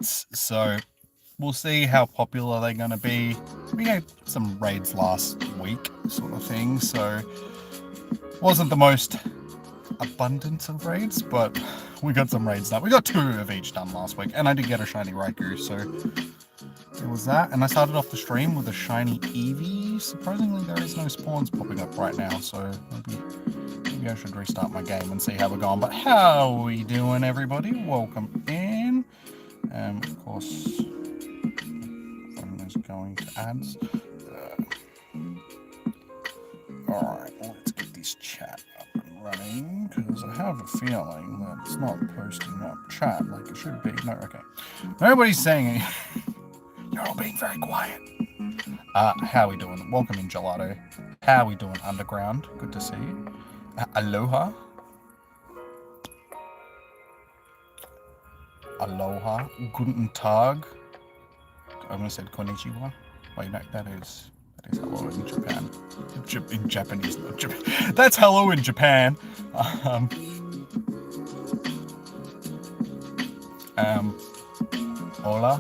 raids. So we'll see how popular they're going to be. We had some raids last week, sort of thing. So wasn't the most abundance of raids, but we got some raids done. We got 2 of each done last week, and I did get a shiny Raikou, so there was that. And I started off the stream with a shiny Eevee. Surprisingly, there is no spawns popping up right now, so maybe I should restart my game and see how we're going. But how are we doing, everybody? Welcome in. Of course, phone is going to ads. Alright, let's get this chat up and running, because I have a feeling that it's not posting up chat like it should be. No, okay. Nobody's saying anything. You're all being very quiet. How we doing? Welcome in, Gelato. How we doing, Underground? Good to see you. Aloha. Aloha. Guten Tag. I almost said konnichiwa. Wait, no, that is hello in Japan. In Japanese, not Japan. That's hello in Japan. Hola.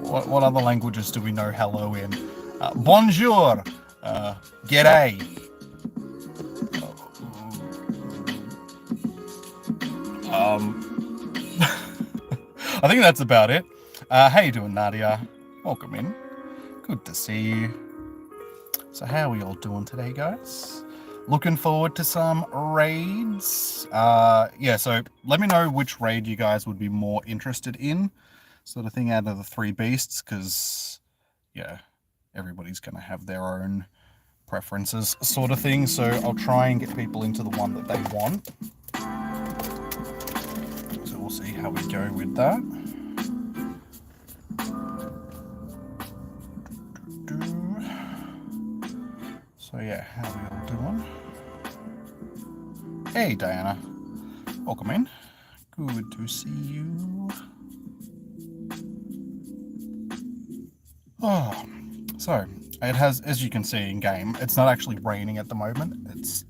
What other languages do we know hello in? Bonjour. G'day. I think that's about it. How you doing, Nadia? Welcome in. Good to see you. So how are we all doing today, guys? Looking forward to some raids. Yeah, so let me know which raid you guys would be more interested in, sort of thing, out of the 3 beasts, because, yeah, everybody's going to have their own preferences, sort of thing. So I'll try and get people into the one that they want. So we'll see how we go with that. So yeah, how are we all doing? Hey Diana, welcome in. Good to see you. Oh, so it has, as you can see in game, it's not actually raining at the moment. It's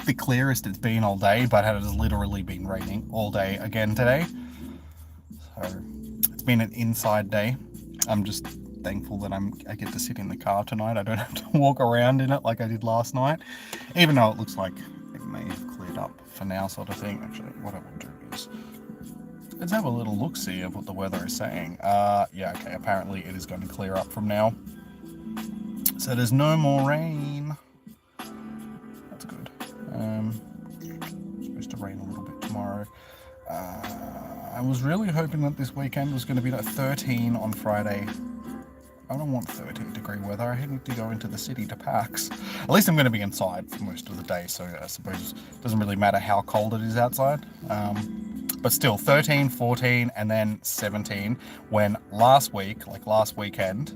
the clearest it's been all day, but it has literally been raining all day again today. So it's been an inside day. I'm just thankful that I get to sit in the car tonight. I don't have to walk around in it like I did last night, even though it looks like it may have cleared up for now, sort of thing. Actually, what I will do is let's have a little look-see of what the weather is saying. Yeah, okay, apparently it is going to clear up from now, so there's no more rain. That's good. It's supposed to rain a little bit tomorrow. I was really hoping that this weekend was going to be like 13 on Friday. I don't want 13-degree weather. I need to go into the city to PAX. At least I'm going to be inside for most of the day, so I suppose it doesn't really matter how cold it is outside. But still, 13, 14, and then 17, when last week, like last weekend,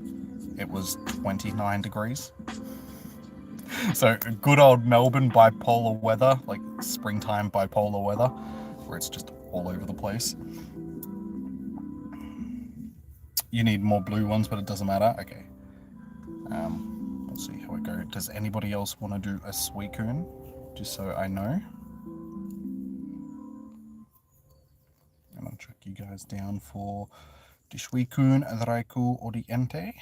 it was 29 degrees. So good old Melbourne bipolar weather, like springtime bipolar weather, where it's just all over the place. You need more blue ones, but it doesn't matter. Okay. We'll see how it goes. Does anybody else want to do a Suicune? Just so I know. And I'll track you guys down for the Suicune, the Raikou, or the Entei.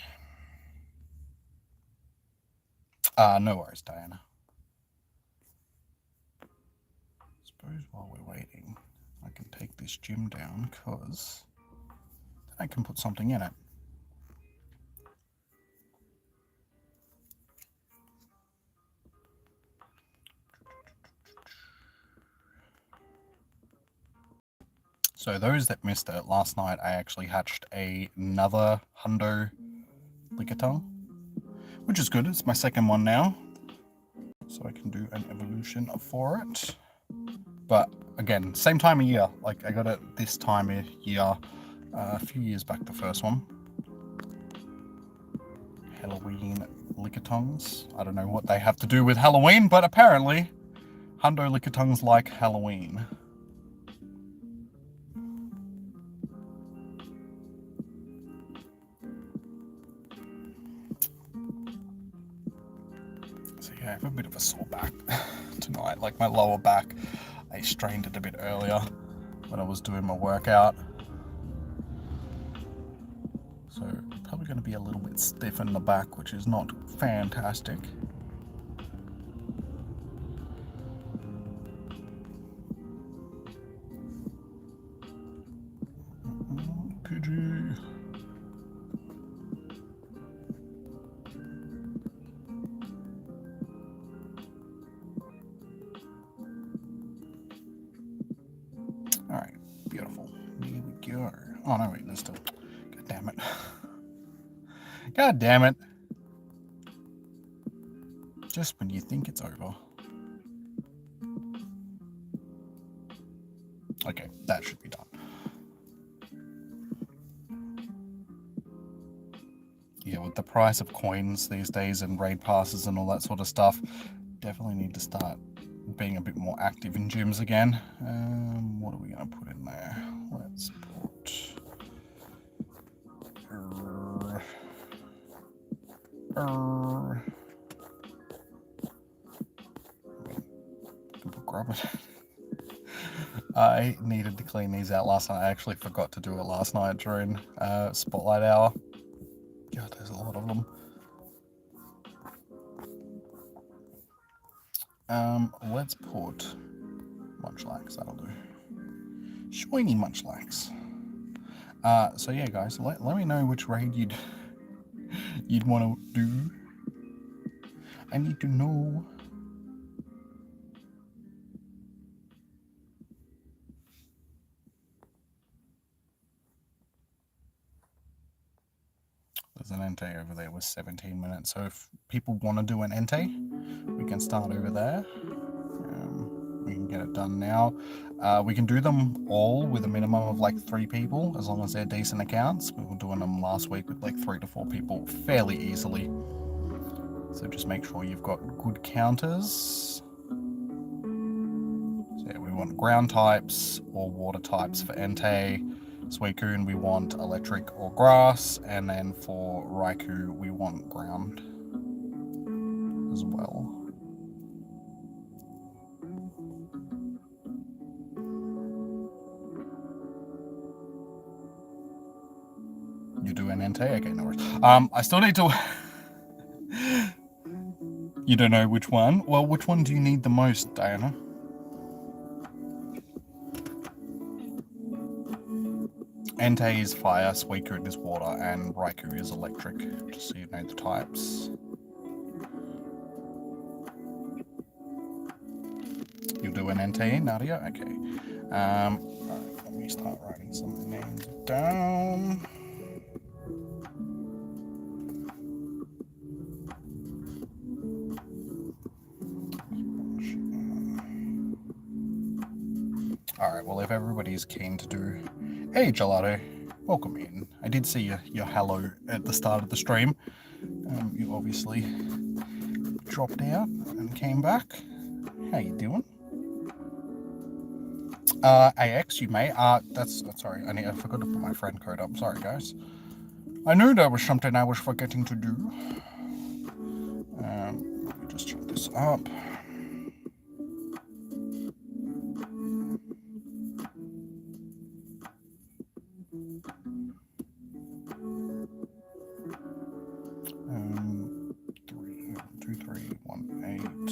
No worries, Diana. I suppose while we're waiting, I can take this gym down, because I can put something in it. So those that missed it, last night I actually hatched another Hundo Lickitung, which is good. It's my second one now, so I can do an evolution for it. But again, same time of year. Like I got it this time of year, a few years back, the first one. Halloween Lickitungs. I don't know what they have to do with Halloween, but apparently Hundo Lickitungs like Halloween. So yeah, I have a bit of a sore back tonight, like my lower back. I strained it a bit earlier when I was doing my workout. So probably going to be a little bit stiff in the back, which is not fantastic. Pidgey. Alright, beautiful. Here we go. Oh no, wait, there's still... God damn it. God damn it. Just when you think it's over. Okay, that should be done. Yeah, with the price of coins these days and raid passes and all that sort of stuff, definitely need to start being a bit more active in gyms again. What are we going to put in there? Let's put... Grab it. I needed to clean these out last night. I actually forgot to do it last night during Spotlight Hour. God, there's a lot of them. Let's put Munchlax, that'll do. Shiny Munchlax. So yeah, guys, let me know which raid you'd want to do. I need to know. There's an Entei over there with 17 minutes. So if people want to do an Entei, we can start over there. We can get it done now. We can do them all with a minimum of like 3 people, as long as they're decent accounts. We were doing them last week with like 3 to 4 people fairly easily. So just make sure you've got good counters. So yeah, we want ground types or water types for Entei. Suicune, we want electric or grass, and then for Raikou, we want ground as well. You do an Entei? Okay, no worries. I still need to... You don't know which one? Well, which one do you need the most, Diana? Entei is fire, Suicune is water, and Raikou is electric, just so you know the types. You'll do an Entei, Nadia? Okay. Alright, let me start writing some names down. Alright, well, if everybody's keen to do... Hey, Gelato, welcome in. I did see your hello at the start of the stream. You obviously dropped out and came back. How you doing? AX, you may. Sorry, I forgot to put my friend code up. Sorry, guys. I knew there was something I was forgetting to do. Let me just check this up.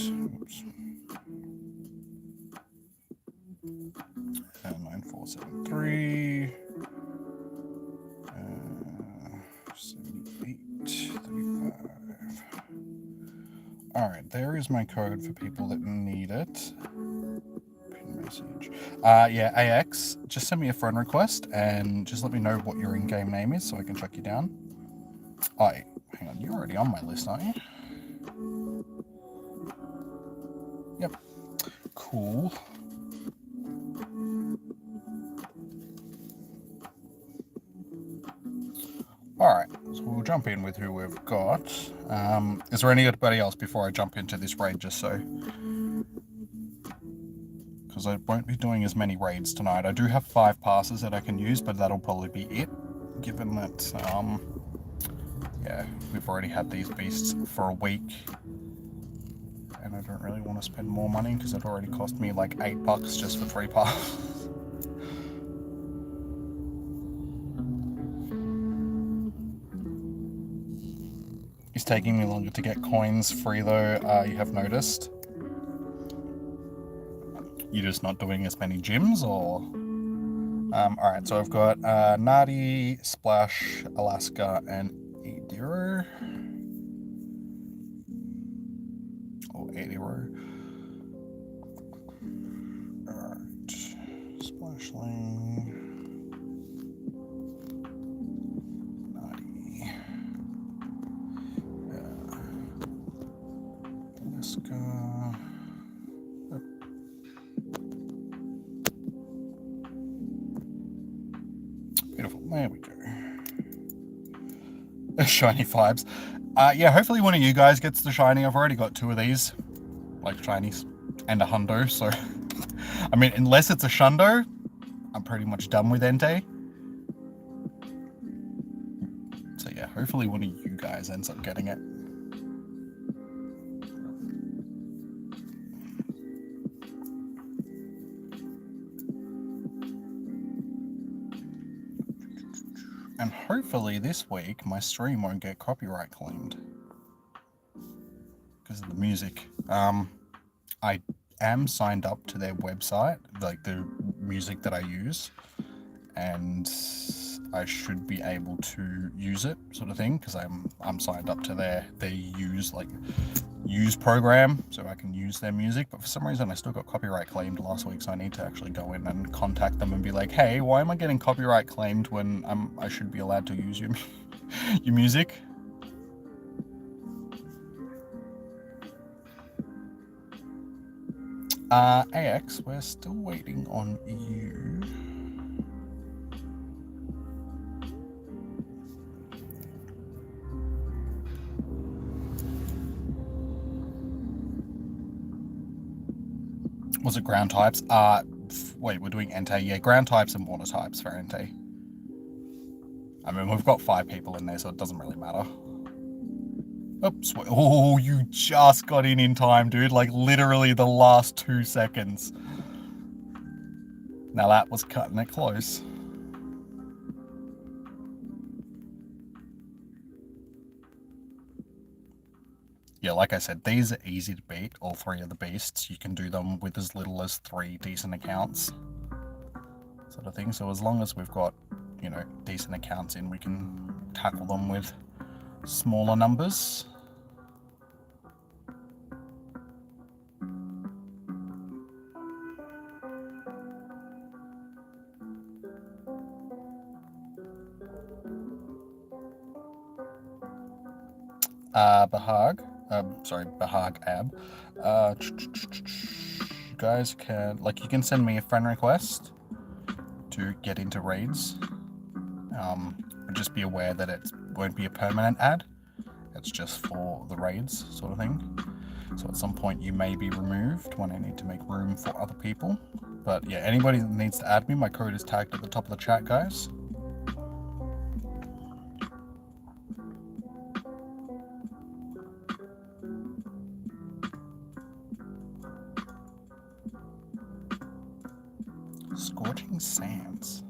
Oops. 9473 78 35. Alright, there is my code for people that need it. Pin message. Yeah, AX, just send me a friend request and just let me know what your in-game name is so I can track you down. Hang on, you're already on my list, aren't you? Yep. Cool. Alright, so we'll jump in with who we've got. Is there anybody else before I jump into this raid, just so? Because I won't be doing as many raids tonight. I do have 5 passes that I can use, but that'll probably be it, given that, yeah, we've already had these beasts for a week. And I don't really want to spend more money because it already cost me like $8 just for 3 passes. It's taking me longer to get coins free though, you have noticed. You're just not doing as many gyms, or... Alright, so I've got Nadi, Splash, Alaska, and Adiro. Or Adiro. Alright. Splashling. Nadi. Alaska. Beautiful. There we go. Shiny vibes. Yeah, hopefully one of you guys gets the shiny. I've already got 2 of these, like shinies, and a hundo. So, I mean, unless it's a shundo, I'm pretty much done with Entei. So yeah, hopefully one of you guys ends up getting it. And hopefully this week my stream won't get copyright claimed because of the music. I am signed up to their website, like the music that I use, and I should be able to use it, sort of thing, because I'm signed up to their use program, so I can use their music. But for some reason I still got copyright claimed last week, so I need to actually go in and contact them and be like, hey, why am I getting copyright claimed when I should be allowed to use your music? AX, we're still waiting on you. Was it ground types? Wait, we're doing Entei. Yeah, ground types and water types for Entei. I mean, we've got 5 people in there, so it doesn't really matter. Oops. Oh, you just got in time, dude. Like, literally the last 2 seconds. Now that was cutting it close. Yeah, like I said, these are easy to beat, all 3 of the beasts. You can do them with as little as 3 decent accounts, sort of thing. So as long as we've got, you know, decent accounts in, we can tackle them with smaller numbers. Bahag Ab. You guys can, like, you can send me a friend request to get into raids. But just be aware that it won't be a permanent ad. It's just for the raids, sort of thing. So at some point you may be removed when I need to make room for other people. But yeah, anybody that needs to add me, my code is tagged at the top of the chat, guys. Scorching Sands.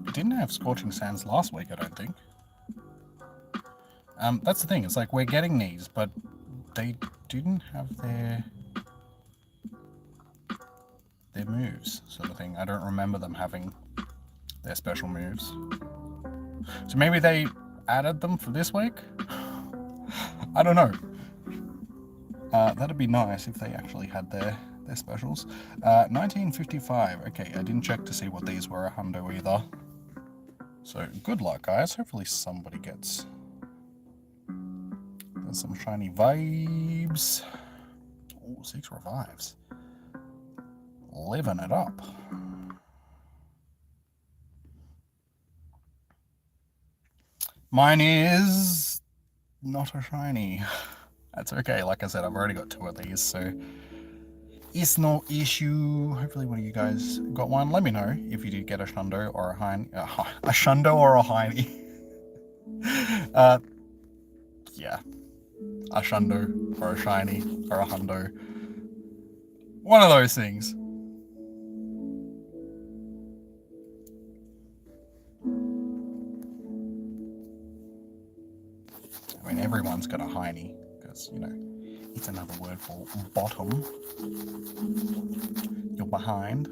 It didn't have Scorching Sands last week, I don't think. That's the thing, it's like we're getting these, but they didn't have their moves, sort of thing. I don't remember them having their special moves. So maybe they added them for this week? I don't know. That'd be nice if they actually had their specials. 1955. Okay, I didn't check to see what these were a hundo either. So good luck, guys. Hopefully somebody gets... There's some shiny vibes. Oh, 6 revives. Living it up. Mine is not a shiny. That's okay. Like I said, I've already got 2 of these, so it's no issue. Hopefully one of you guys got one. Let me know if you did get a shundo or a hiney. A shundo or a hiney. Yeah. A shundo or a shiny or a hundo. One of those things. I mean, everyone's got a hiney, because, you know, it's another word for bottom. You're behind.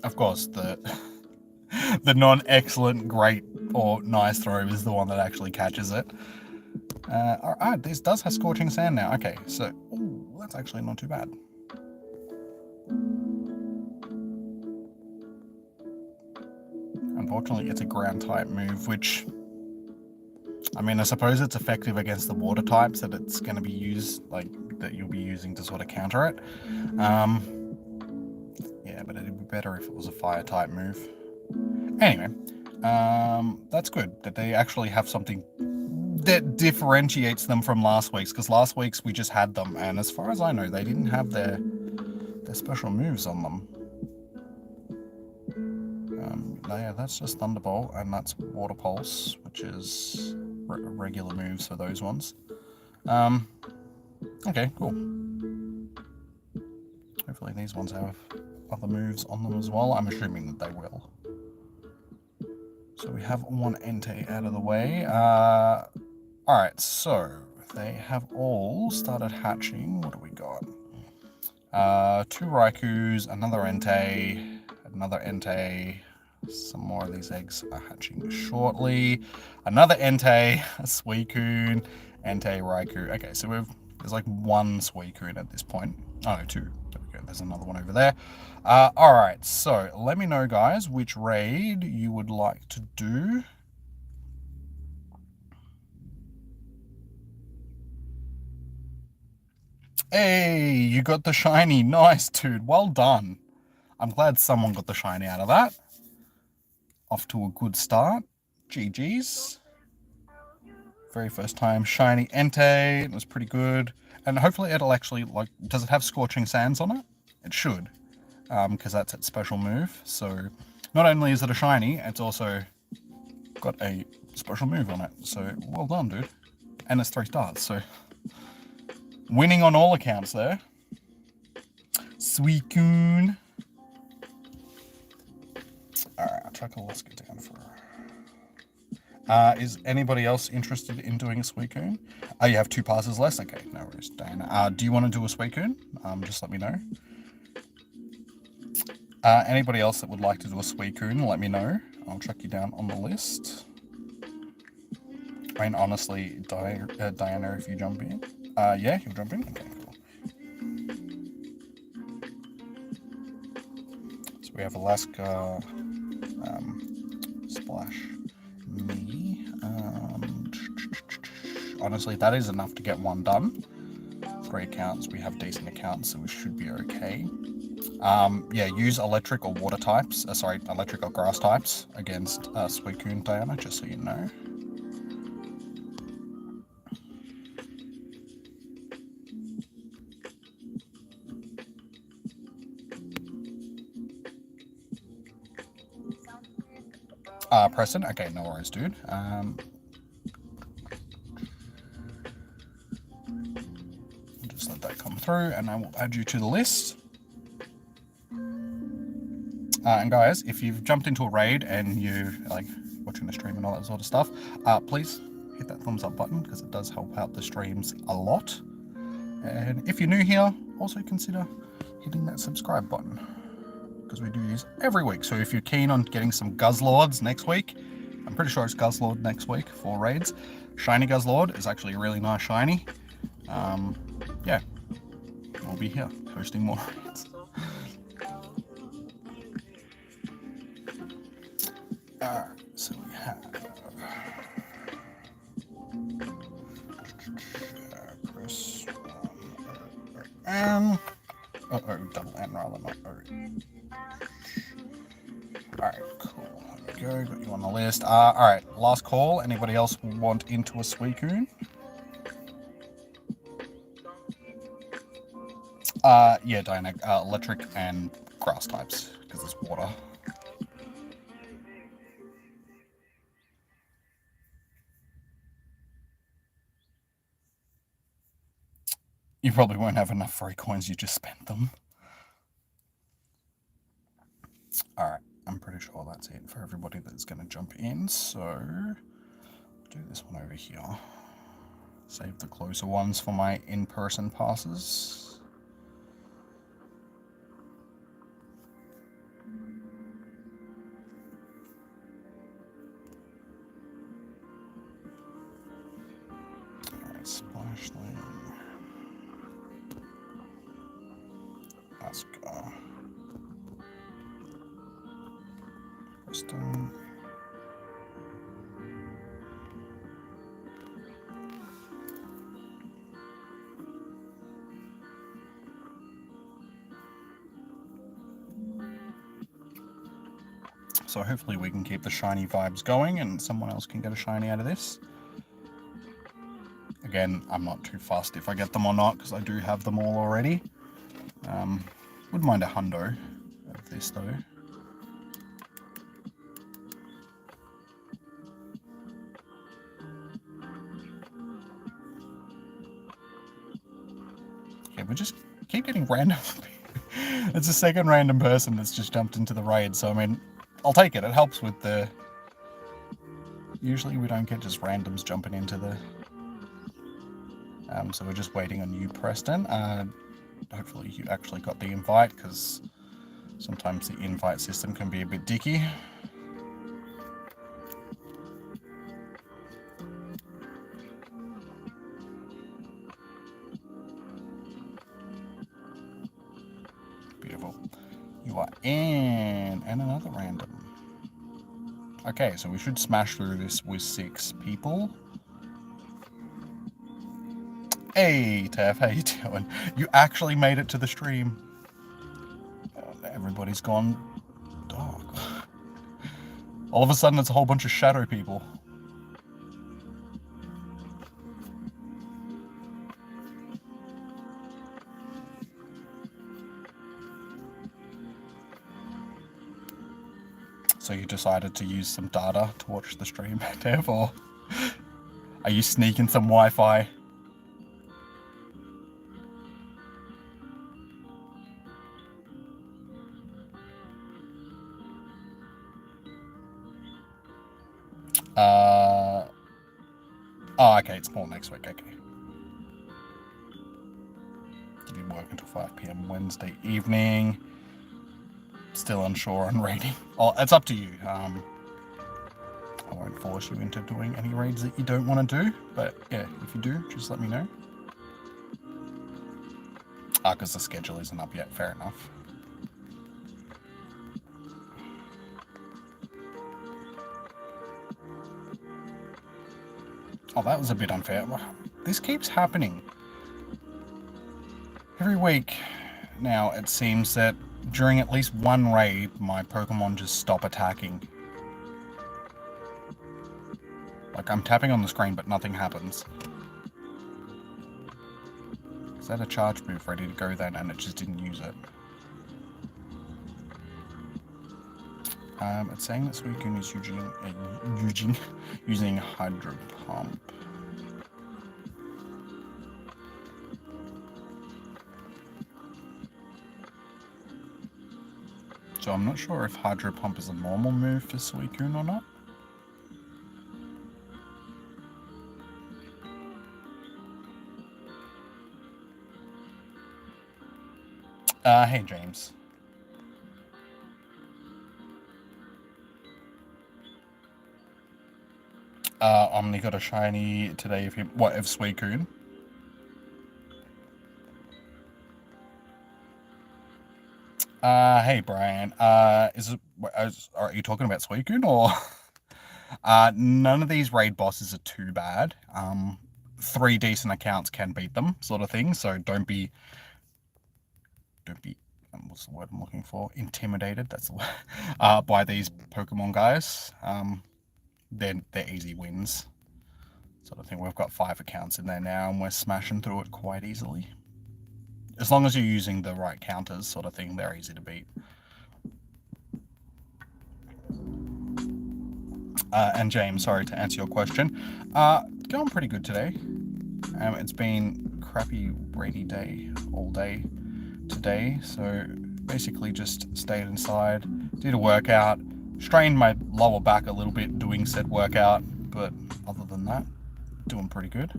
Of course, the non-excellent, great, or nice throw is the one that actually catches it. Alright, this does have Scorching Sand now. Okay, so ooh, that's actually not too bad. Unfortunately, it's a ground type move, which, I mean, I suppose it's effective against the water types that it's going to be used, like, that you'll be using to sort of counter it. Yeah, but it'd be better if it was a fire type move. Anyway, that's good that they actually have something that differentiates them from last week's, because last week's we just had them, and as far as I know, they didn't have their special moves on them. Yeah, that's just Thunderbolt, and that's Water Pulse, which is regular moves for those ones. Okay, cool. Hopefully these ones have other moves on them as well. I'm assuming that they will. So we have one Entei out of the way. Alright, so they have all started hatching. What do we got? 2 Raikous, another Entei, some more of these eggs are hatching shortly. Another Entei, a Suicune, Entei, Raikou. Okay, so there's like 1 Suicune at this point. Oh no, 2. There we go. There's another one over there. Alright, so let me know, guys, which raid you would like to do. Hey, you got the shiny. Nice, dude. Well done. I'm glad someone got the shiny out of that. Off to a good start. GG's. Very first time shiny Entei. It was pretty good. And hopefully it'll actually, like, does it have Scorching Sands on it? It should. Because that's its special move. So not only is it a shiny, it's also got a special move on it. So well done, dude. And it's 3 stars, so winning on all accounts there. Suicune. Alright, Chuckle, let's get down for... is anybody else interested in doing a Suicune? You have 2 passes less? Okay, no worries, Diana. Do you want to do a Suicune? Just let me know. Anybody else that would like to do a Suicune, let me know. I'll track you down on the list. I mean, honestly, Diana, if you jump in. Yeah, you'll jump in? Okay, cool. So we have Alaska, Splash, me. Honestly, that is enough to get 1 done. 3 accounts, we have decent accounts, so we should be okay. Yeah, use electric or water types, electric or grass types against Suicune, Diana, just so you know. Preston? Okay, no worries, dude. Just let that come through, and I will add you to the list. And guys, if you've jumped into a raid and you're like watching the stream and all that sort of stuff, please hit that thumbs up button, because it does help out the streams a lot. And if you're new here, also consider hitting that subscribe button, because we do these every week. So if you're keen on getting some Guzzlords next week, I'm pretty sure it's Guzzlord next week for raids. Shiny Guzzlord is actually a really nice shiny. Yeah, we'll be here hosting more raids. So we have press double N rather than O. Alright, cool. There we go, got you on the list. Alright, last call. Anybody else want into a Suicune? Yeah, Dianic, electric and grass types, because it's water. You probably won't have enough free coins, you just spent them. Alright, I'm pretty sure that's it for everybody that's going to jump in, so do this one over here. Save the closer ones for my in-person passes. Alright, Splashling. Let's go. Stone. So hopefully we can keep the shiny vibes going and someone else can get a shiny out of this. Again, I'm not too fussed if I get them or not because I do have them all already. Wouldn't mind a hundo of this though. Okay, we just keep getting random. It's a second random person that's just jumped into the raid, so I mean, I'll take it. It helps with the... Usually we don't get just randoms jumping into the... So we're just waiting on you, Preston. Hopefully you actually got the invite, because sometimes the invite system can be a bit dicky. Beautiful. You are in, and another random. Okay, so we should smash through this with 6 people. Hey, Taff, how you doing? You actually made it to the stream. Everybody's gone dark. All of a sudden, it's a whole bunch of shadow people. So you decided to use some data to watch the stream, Taff, or are you sneaking some Wi-Fi? Oh, okay, it's more next week, okay. You'll be working until 5 PM Wednesday evening. Still unsure on raiding. Oh, it's up to you. I won't force you into doing any raids that you don't want to do, but yeah, if you do, just let me know. Because the schedule isn't up yet, fair enough. Oh, that was a bit unfair. This keeps happening. Every week now, it seems that during at least one raid, my Pokemon just stop attacking. Like, I'm tapping on the screen, but nothing happens. Is that a charge move ready to go then, and it just didn't use it? It's saying that Suicune is using Hydro Pump. So I'm not sure if Hydro Pump is a normal move for Suicune or not. Hey James. Omni got a shiny today of him. What, of Suicune? Hey Brian. Are you talking about Suicune or? None of these raid bosses are too bad. 3 decent accounts can beat them, sort of thing. So don't be what's the word I'm looking for? Intimidated. That's the word. By these Pokemon guys. They're easy wins. Sort of thing. We've got 5 accounts in there now, and we're smashing through it quite easily. As long as you're using the right counters, sort of thing, they're easy to beat. And James, sorry to answer your question. Going pretty good today. It's been crappy rainy day all day today, so basically just stayed inside, did a workout, strained my lower back a little bit doing said workout, but other than that, doing pretty good.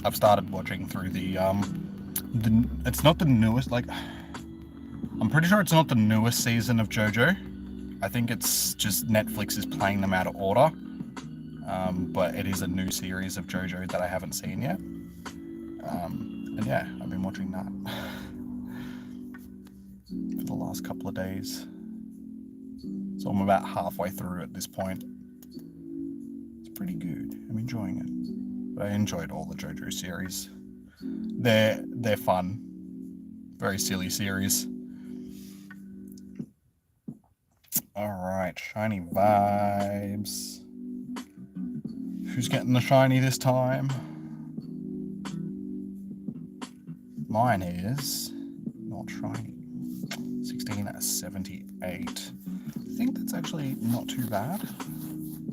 I've started watching through the it's not the newest, like, I'm pretty sure it's not the newest season of JoJo. I think it's just Netflix is playing them out of order. But it is a new series of JoJo that I haven't seen yet. And yeah, I've been watching that for the last couple of days. So I'm about halfway through at this point. It's pretty good. I'm enjoying it. But I enjoyed all the JoJo series. They're fun. Very silly series. Alright, shiny vibes. Who's getting the shiny this time? Mine is not shiny. 16 out of 78. I think that's actually not too bad.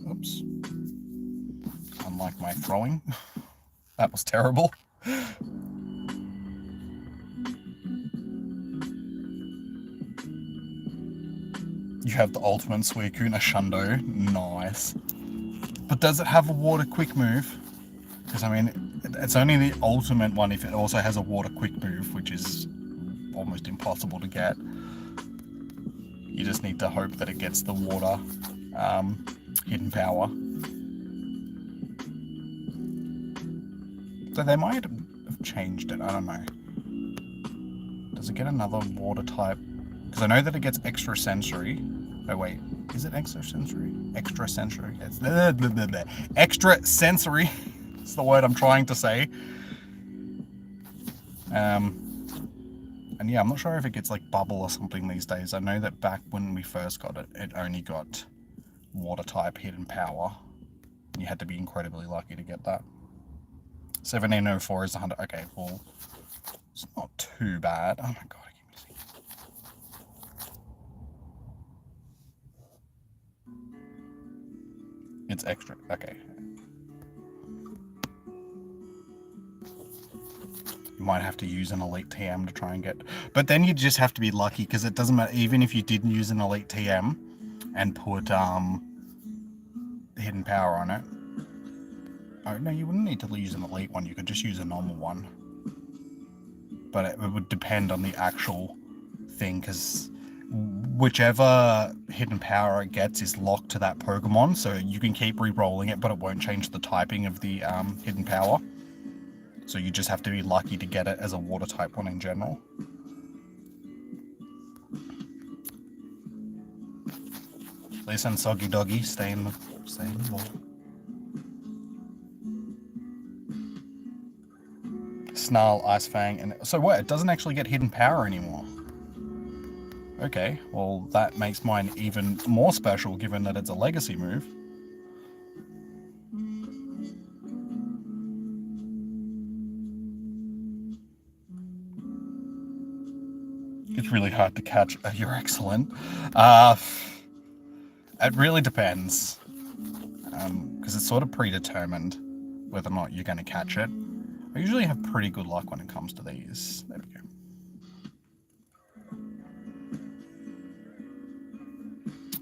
Oops. Unlike my throwing. That was terrible. You have the ultimate Suicune, a Shundo. Nice. But does it have a water quick move? Because, I mean, it's only the ultimate one if it also has a water quick move, which is almost impossible to get. You just need to hope that it gets the water hidden power. So they might have changed it, I don't know. Does it get another water type? Because I know that it gets extra sensory. Oh wait, is it extra sensory? Extra sensory. It's extra sensory. It's the word I'm trying to say. And yeah, I'm not sure if it gets like bubble or something these days. I know that back when we first got it, it only got water type hidden power. You had to be incredibly lucky to get that. 1704 is 100. Okay, well, it's not too bad. Oh my god, I keep missing. It's extra. Okay. You might have to use an elite TM to try and get, but then you just have to be lucky because it doesn't matter. Even if you didn't use an elite TM and put hidden power on it. Oh no, you wouldn't need to use an elite one. You could just use a normal one. But it would depend on the actual thing, because whichever hidden power it gets is locked to that Pokemon, so you can keep re-rolling it, but it won't change the typing of the hidden power. So you just have to be lucky to get it as a water type one in general. Listen, Soggy Doggy, stay in the ball. Snarl, Ice Fang, and so what? It doesn't actually get hidden power anymore. Okay, well that makes mine even more special given that it's a legacy move. It's really hard to catch. You're excellent. It really depends. Because it's sort of predetermined whether or not you're going to catch it. I usually have pretty good luck when it comes to these. There we go.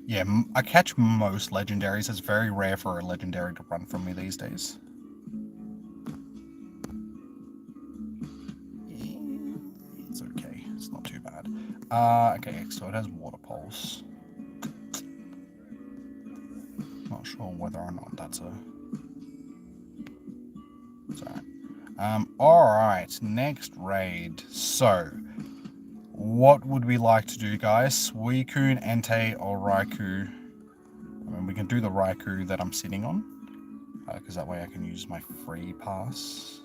Yeah, I catch most legendaries. It's very rare for a legendary to run from me these days. It's okay. It's not too bad. Okay, so it has Water Pulse. Not sure whether or not that's a... Sorry. Alright, next raid. So, what would we like to do, guys? Suicune, Entei, or Raikou? I mean, we can do the Raikou that I'm sitting on, because that way I can use my free pass.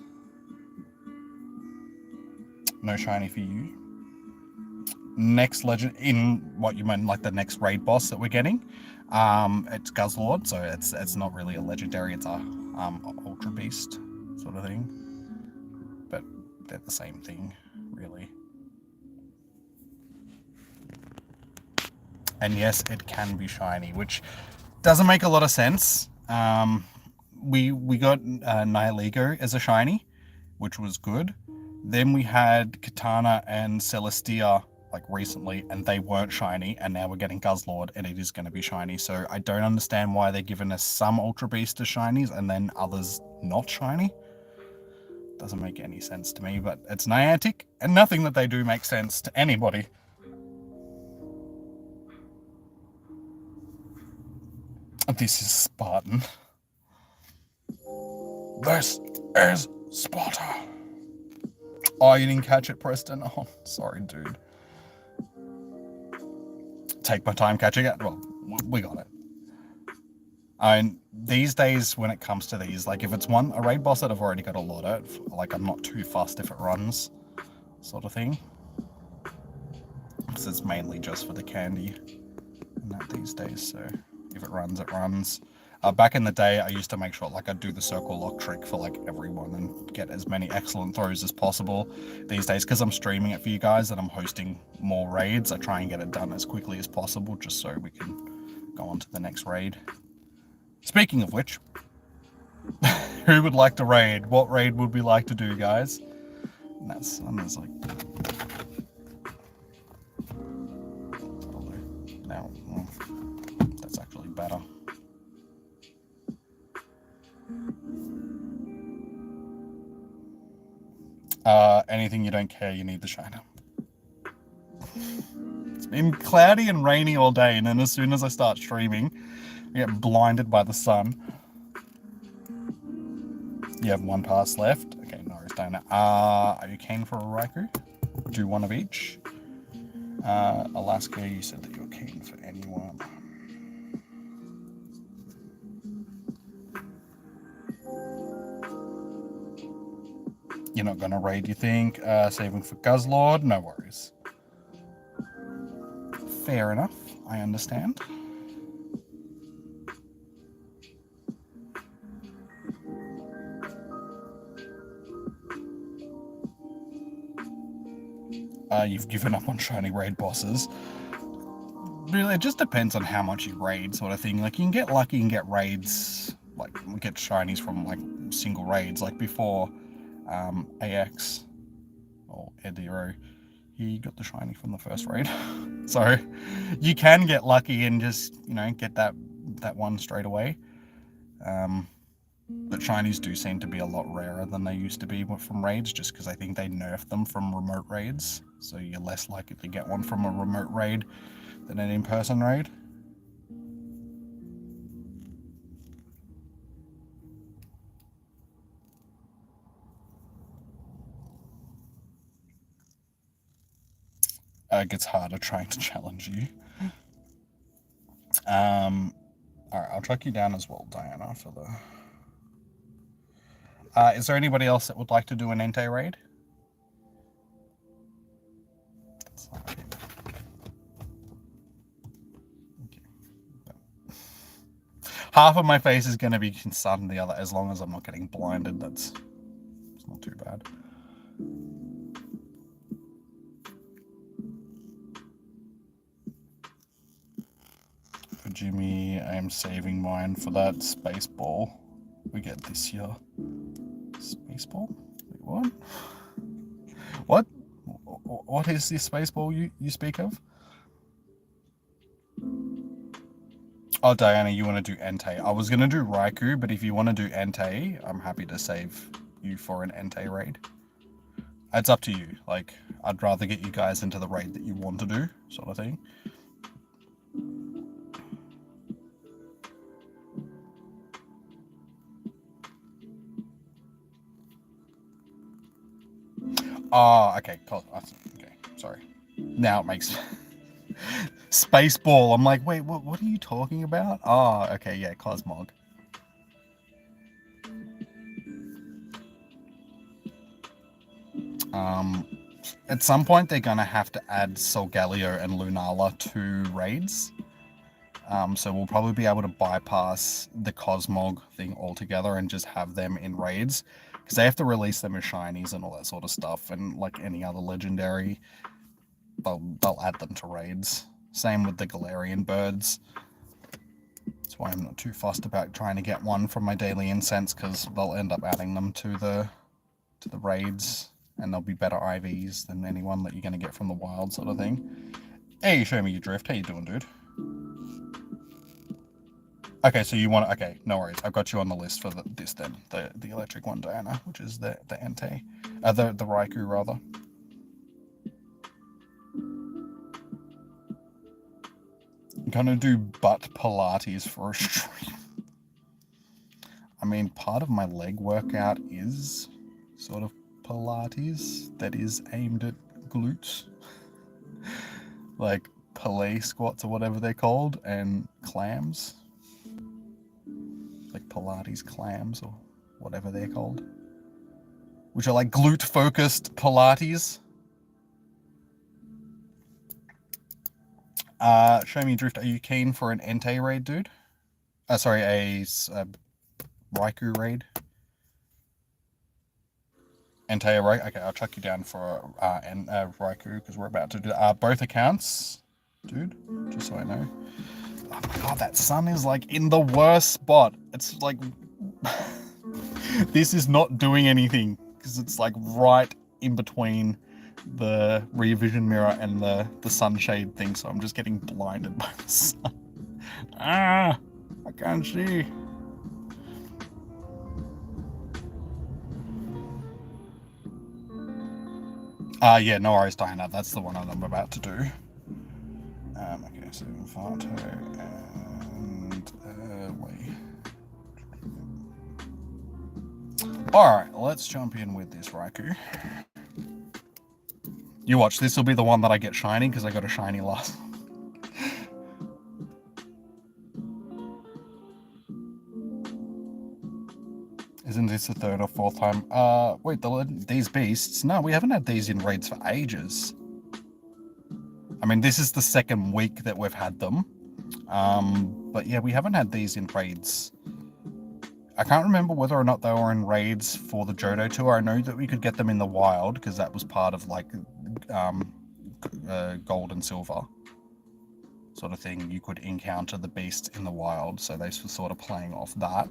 No shiny for you. Next legend, in what you meant, like the next raid boss that we're getting, it's Guzzlord, so it's not really a legendary, it's a Ultra Beast sort of thing. But they're the same thing, really. And yes, it can be shiny, which doesn't make a lot of sense. We got Nihilego as a shiny, which was good. Then we had Katana and Celestia like recently, and they weren't shiny, and now we're getting Guzzlord, and it is going to be shiny. So I don't understand why they're giving us some Ultra Beast as shinies and then others not shiny. Doesn't make any sense to me, but it's Niantic, and nothing that they do makes sense to anybody. This is Spartan. This is Sparta. Oh, you didn't catch it, Preston? Oh, sorry, dude. Take my time catching it. Well, we got it. And these days, when it comes to these, like if it's a raid boss that I've already got a lot of, like I'm not too fussed if it runs, sort of thing. Because it's mainly just for the candy and that these days, so if it runs, it runs. Back in the day, I used to make sure like I'd do the circle lock trick for like everyone and get as many excellent throws as possible. These days, because I'm streaming it for you guys and I'm hosting more raids, I try and get it done as quickly as possible just so we can go on to the next raid. Speaking of which, who would like to raid? What raid would we like to do, guys? And that's, and there's like... Now, that's actually better. Anything you don't care, you need the shiner. It's been cloudy and rainy all day, and then as soon as I start streaming, I get blinded by the sun. You have one pass left. Okay, Norris Donut. Are you keen for a Raikou? Do one of each. Alaska, you said that you were keen for anyone. You're not going to raid, you think? Saving for Guzzlord? No worries. Fair enough. I understand. You've given up on shiny raid bosses. Really, it just depends on how much you raid, sort of thing. Like, you can get lucky and get raids, like, get shinies from, like, single raids. Like, before AX, or Ediro, he got the shiny from the first raid. So, you can get lucky and just, you know, get that one straight away. But shinies do seem to be a lot rarer than they used to be from raids, just because I think they nerfed them from remote raids. So you're less likely to get one from a remote raid than an in-person raid. It gets harder trying to challenge you. Alright, I'll track you down as well, Diana, for the... is there anybody else that would like to do an Entei raid? Okay. Half of my face is going to be sun, the other, as long as I'm not getting blinded, it's not too bad. For Jimmy, I am saving mine for that space ball we get this year. Space ball? Wait, what? What? What is this space ball you speak of? Oh, Diana, you want to do Entei. I was going to do Raikou, but if you want to do Entei, I'm happy to save you for an Entei raid. It's up to you. Like, I'd rather get you guys into the raid that you want to do, sort of thing. Oh, okay, cool. Okay, sorry. Now it makes... Spaceball. I'm like, wait, what are you talking about? Oh, okay, yeah, Cosmog. At some point, they're going to have to add Solgaleo and Lunala to raids. So we'll probably be able to bypass the Cosmog thing altogether and just have them in raids. Because they have to release them as shinies and all that sort of stuff. And like any other legendary, they'll add them to raids. Same with the Galarian birds. That's why I'm not too fussed about trying to get one from my daily incense, because they'll end up adding them to the raids. And they'll be better IVs than anyone that you're going to get from the wild sort of thing. Hey, show me your drift. How you doing, dude? Okay, so you want... Okay, no worries. I've got you on the list for this then. The electric one, Diana, which is the Entei. The Raikou, rather. I'm going to do butt Pilates for a stream. I mean, part of my leg workout is sort of Pilates that is aimed at glutes. Like Pilates squats or whatever they're called, and clams. Like Pilates clams or whatever they're called. Which are like glute-focused Pilates. Show me Drift, are you keen for an Entei raid, dude? Sorry, a Raikou raid. Entei raid? Okay, I'll chuck you down for Raikou, because we're about to do both accounts, dude, just so I know. Oh my god, that sun is like in the worst spot. It's like... This is not doing anything, because it's like right in between the rear vision mirror and the sunshade thing, so I'm just getting blinded by the sun. I can't see. Yeah, no worries, Diana. That's the one I'm about to do. Okay, so Vato and wait. Alright, let's jump in with this Raikou. You watch, this will be the one that I get shiny, because I got a shiny last. Isn't this the third or fourth time? Wait, these beasts? No, we haven't had these in raids for ages. I mean, this is the second week that we've had them. But yeah, we haven't had these in raids. I can't remember whether or not they were in raids for the Johto tour. I know that we could get them in the wild, because that was part of like gold and silver sort of thing. You could encounter the beasts in the wild, so they were sort of playing off that.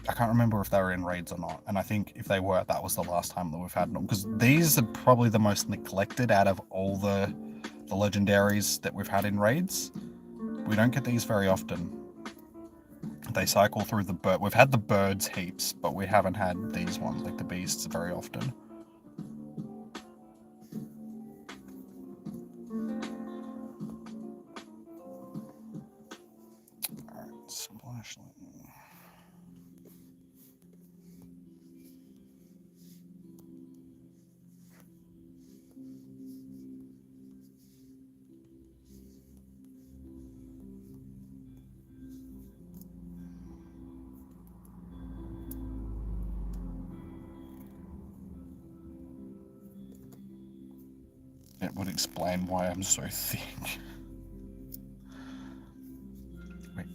I can't remember if they were in raids or not, and I think if they were, that was the last time that we've had them, because these are probably the most neglected out of all the legendaries that we've had in raids. We don't get these very often. They cycle through the bird. We've had the birds heaps, but we haven't had these ones, like the beasts, very often. Alright, splash lightning. It would explain why I'm so thick. Wait,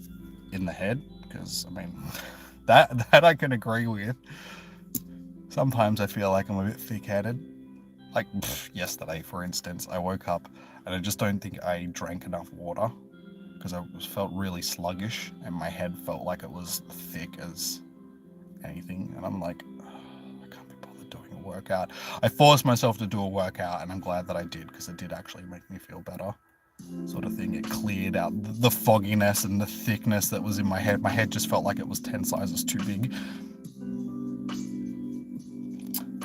in the head? Because, I mean, that I can agree with. Sometimes I feel like I'm a bit thick-headed. Like, yesterday, for instance, I woke up and I just don't think I drank enough water, because I felt really sluggish and my head felt like it was thick as anything. And I'm like, I can't be bothered doing a workout. I forced myself to do a workout, and I'm glad that I did, because it did actually make me feel better, sort of thing. It cleared out the fogginess and the thickness that was in my head. My head just felt like it was 10 sizes too big.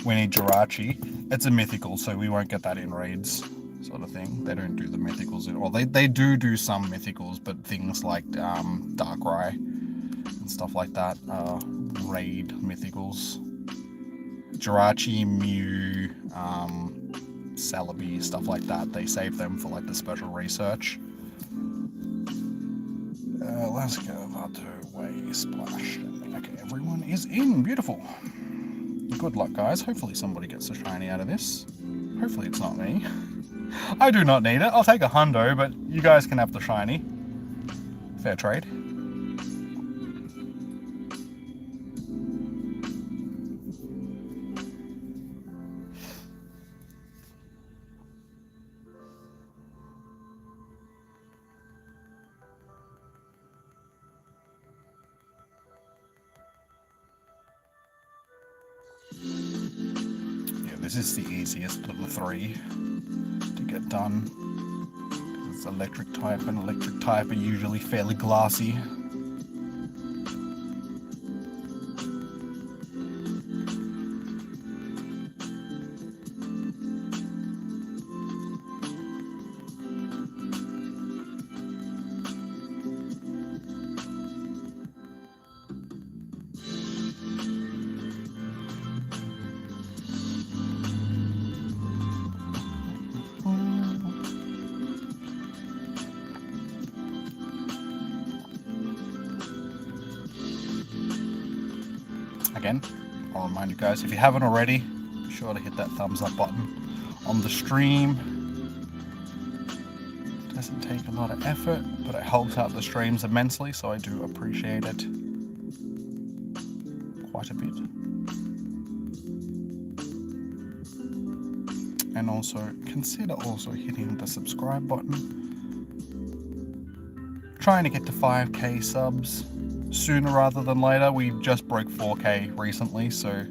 We need Jirachi. It's a mythical, so we won't get that in raids, sort of thing. They don't do the mythicals in, well, they do some mythicals, but things like Darkrai and stuff like that are raid mythicals. Jirachi, Mew, Celebi, stuff like that, they save them for like the special research. Let's go Vato, way splash. Okay, everyone is in. Beautiful. Good luck, guys. Hopefully somebody gets a shiny out of this. Hopefully it's not me. I do not need it. I'll take a hundo, but you guys can have the shiny. Fair trade. Yeah, this is the easiest of the three to get done. It's electric type, and electric type are usually fairly glassy. Again, I'll remind you guys, if you haven't already, be sure to hit that thumbs up button on the stream. It doesn't take a lot of effort, but it helps out the streams immensely, so I do appreciate it quite a bit. And also, consider also hitting the subscribe button. Trying to get to 5k subs sooner rather than later. We just broke 4k recently, so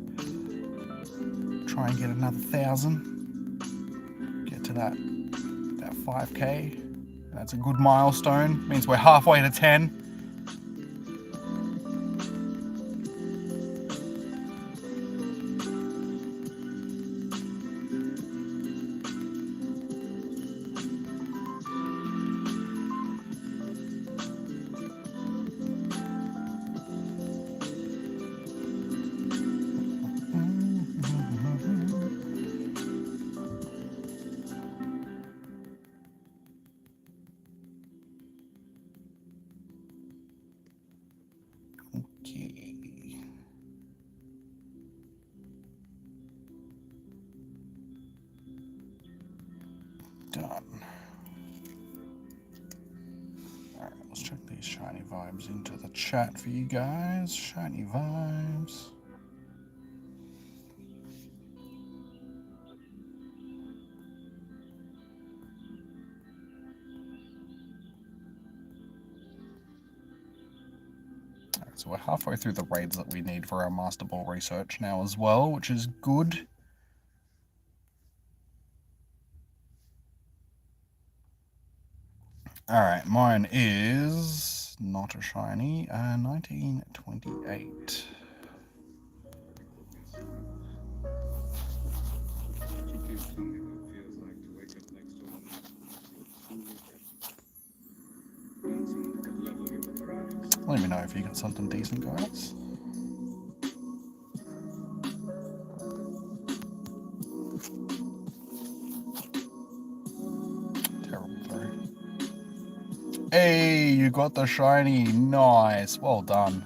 try and get another 1,000. Get to that 5k. That's a good milestone. Means we're halfway to 10. Done. Alright, let's check these shiny vibes into the chat for you guys. Shiny vibes. Alright, so we're halfway through the raids that we need for our Master Ball research now as well, which is good. Alright, mine is not a shiny, 1928. Let me know if you get something decent, guys. Hey, you got the shiny. Nice. Well done.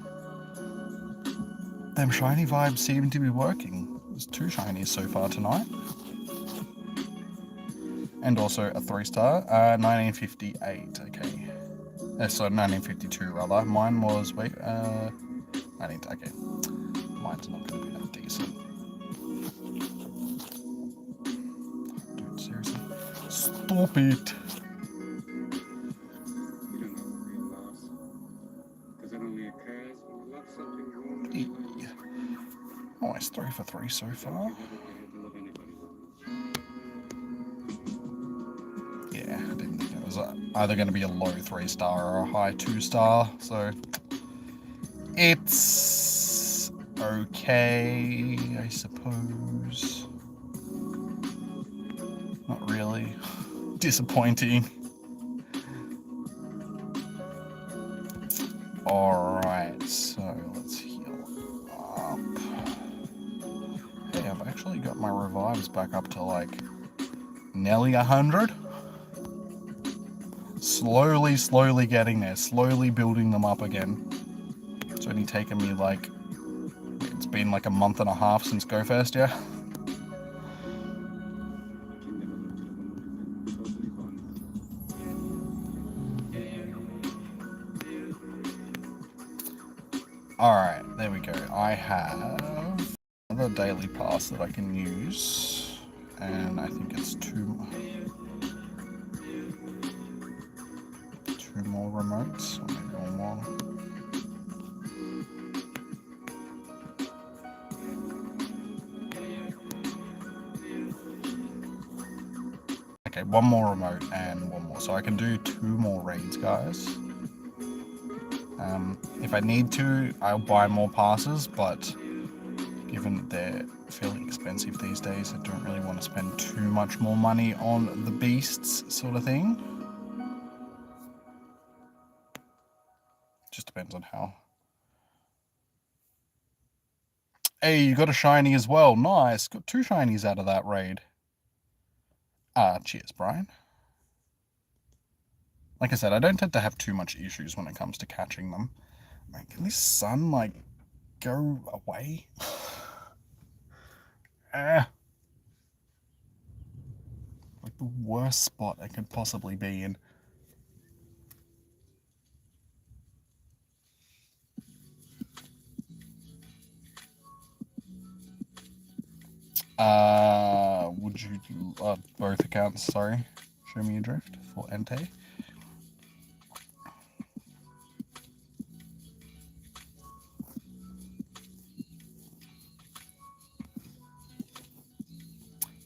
Them shiny vibes seem to be working. There's 2 shinies so far tonight. And also a 3-star. 1958. Okay. So 1952 rather. Mine was, wait, 19, okay. Mine's not going to be that decent. Dude, seriously. Stop it. Oh, it's 3 for 3 so far. Yeah, I didn't think it was either going to be a low 3-star or a high 2-star, so it's okay, I suppose. Not really. Disappointing. Alright, so let's heal up. Hey, I've actually got my revives back up to like nearly 100. Slowly getting there. Slowly building them up again. It's only taken me like, it's been been like a month and a half since GoFest, yeah. Alright, there we go. I have another daily pass that I can use, and I think it's two more remotes, or maybe one more. Okay, one more remote and one more. So I can do 2 more raids, guys. If I need to, I'll buy more passes, but given that they're fairly expensive these days, I don't really want to spend too much more money on the beasts sort of thing. Just depends on how. Hey, you got a shiny as well. Nice. Got 2 shinies out of that raid. Cheers, Brian. Like I said, I don't tend to have too much issues when it comes to catching them. Man, can this sun, like, go away? Like the worst spot I could possibly be in. Would you do both accounts? Sorry, show me your drift for Entei.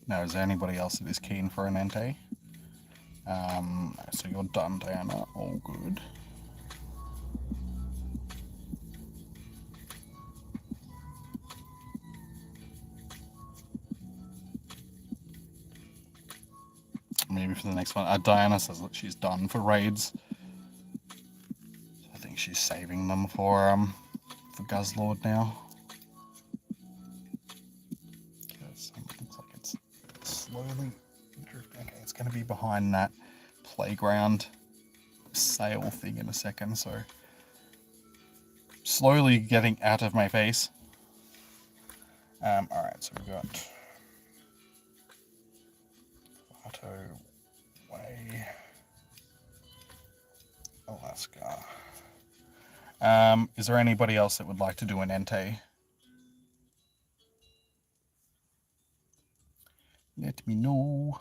Now, is there anybody else that is keen for an Entei? So you're done, Diana. All good. Maybe for the next one. Diana says that she's done for raids. So I think she's saving them for Guzzlord now. Because it looks like it's slowly drifting. Okay, it's going to be behind that playground sail thing in a second, so slowly getting out of my face. Alright, so we've got Auto Way, Alaska. Is there anybody else that would like to do an Entei? Let me know.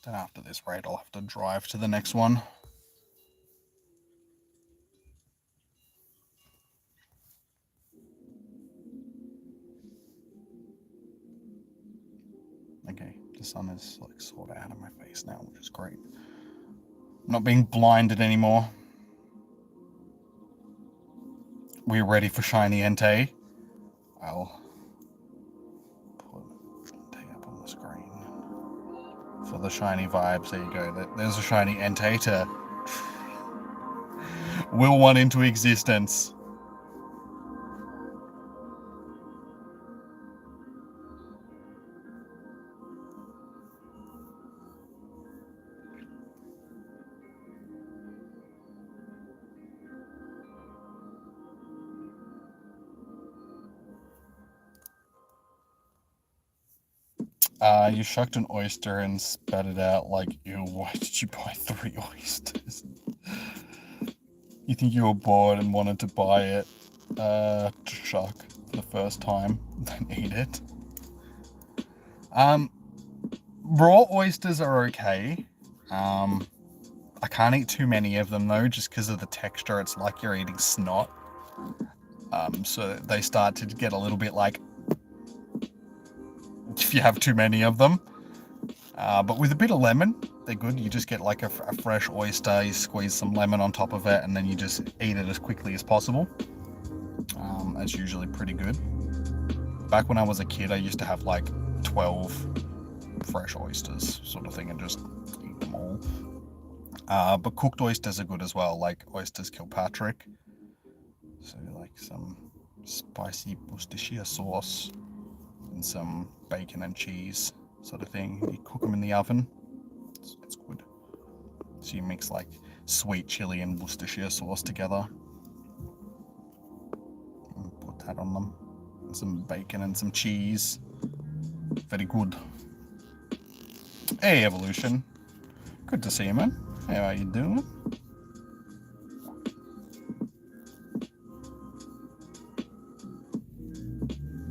Then after this raid, I'll have to drive to the next one. Okay, the sun is like sort of out of my face now, which is great. I'm not being blinded anymore. We're ready for shiny Entei. I'll put Entei up on the screen for the shiny vibes. There you go. There's a shiny Entei to will one into existence. You shucked an oyster and spat it out like, ew, why did you buy 3 oysters? You think you were bored and wanted to buy it to shuck for the first time, then eat it. Raw oysters are okay. I can't eat too many of them though, just because of the texture. It's like you're eating snot. So they start to get a little bit like, if you have too many of them. But with a bit of lemon, they're good. You just get like a fresh oyster, you squeeze some lemon on top of it, and then you just eat it as quickly as possible. That's usually pretty good. Back when I was a kid, I used to have like 12 fresh oysters sort of thing and just eat them all. But cooked oysters are good as well, like oysters Kilpatrick. So like some spicy Worcestershire sauce and some bacon and cheese. sort of thing. You cook them in the oven. It's good. So you mix like sweet chili and Worcestershire sauce together. And put that on them. And some bacon and some cheese. Very good. Hey, Evolution. Good to see you, man. How are you doing?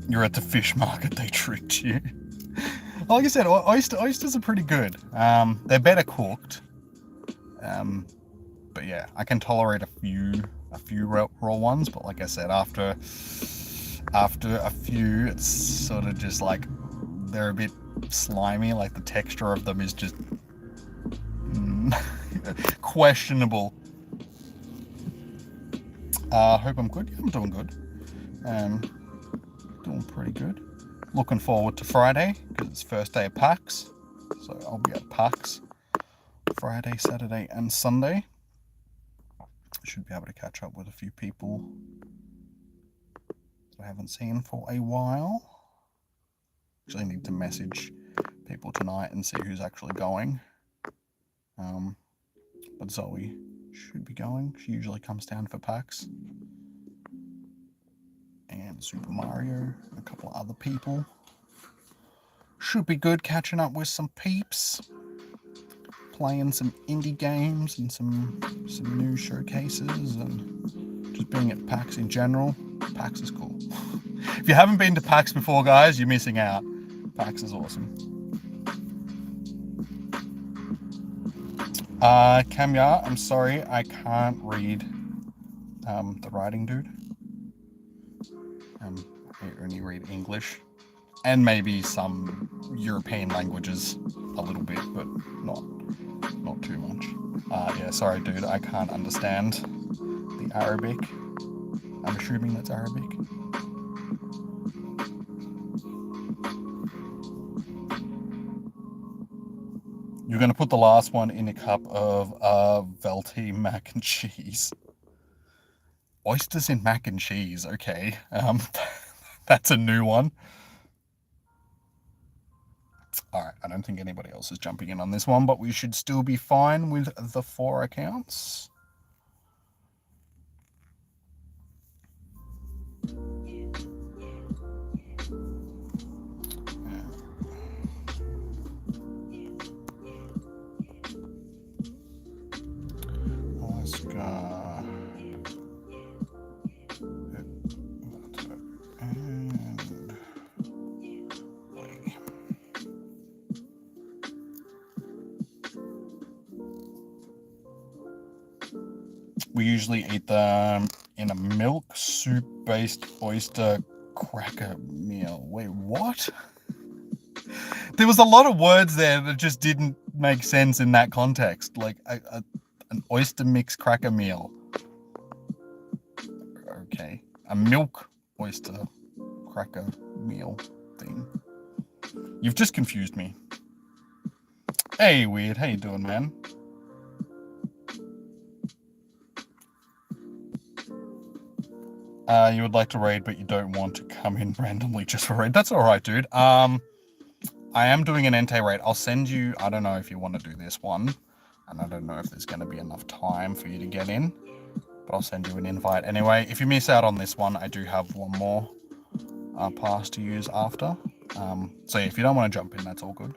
You're at the fish market, they tricked you. Like I said, oysters are pretty good. They're better cooked. But yeah, I can tolerate a few raw ones, but like I said, after a few, it's sort of just like they're a bit slimy. Like the texture of them is just questionable. Hope I'm good. Yeah, I'm doing good. Doing pretty good. Looking forward to Friday because it's first day of PAX, so I'll be at PAX Friday, Saturday, and Sunday. Should be able to catch up with a few people that I haven't seen for a while. Actually, need to message people tonight and see who's actually going. But Zoe should be going. She usually comes down for PAX. And Super Mario, and a couple of other people. Should be good catching up with some peeps. Playing some indie games and some new showcases and just being at PAX in general. PAX is cool. If you haven't been to PAX before, guys, you're missing out. PAX is awesome. Kamya, I'm sorry, I can't read the writing, dude. I only read English and maybe some European languages a little bit, but not too much. Yeah, sorry, dude, I can't understand the Arabic. I'm assuming that's Arabic. You're going to put the last one in a cup of Velty mac and cheese. Oysters in mac and cheese, okay. That's a new one. Alright, I don't think anybody else is jumping in on this one, but we should still be fine with the 4 accounts. Oscar. We usually eat them in a milk soup-based oyster cracker meal. Wait, what? There was a lot of words there that just didn't make sense in that context. Like an oyster mix cracker meal. Okay. A milk oyster cracker meal thing. You've just confused me. Hey, Weird. How you doing, man? You would like to raid, but you don't want to come in randomly just for raid. That's all right, dude. I am doing an Entei raid. I'll send you, I don't know if you want to do this one, and I don't know if there's going to be enough time for you to get in, but I'll send you an invite anyway. If you miss out on this one, I do have one more pass to use after. So yeah, if you don't want to jump in, that's all good.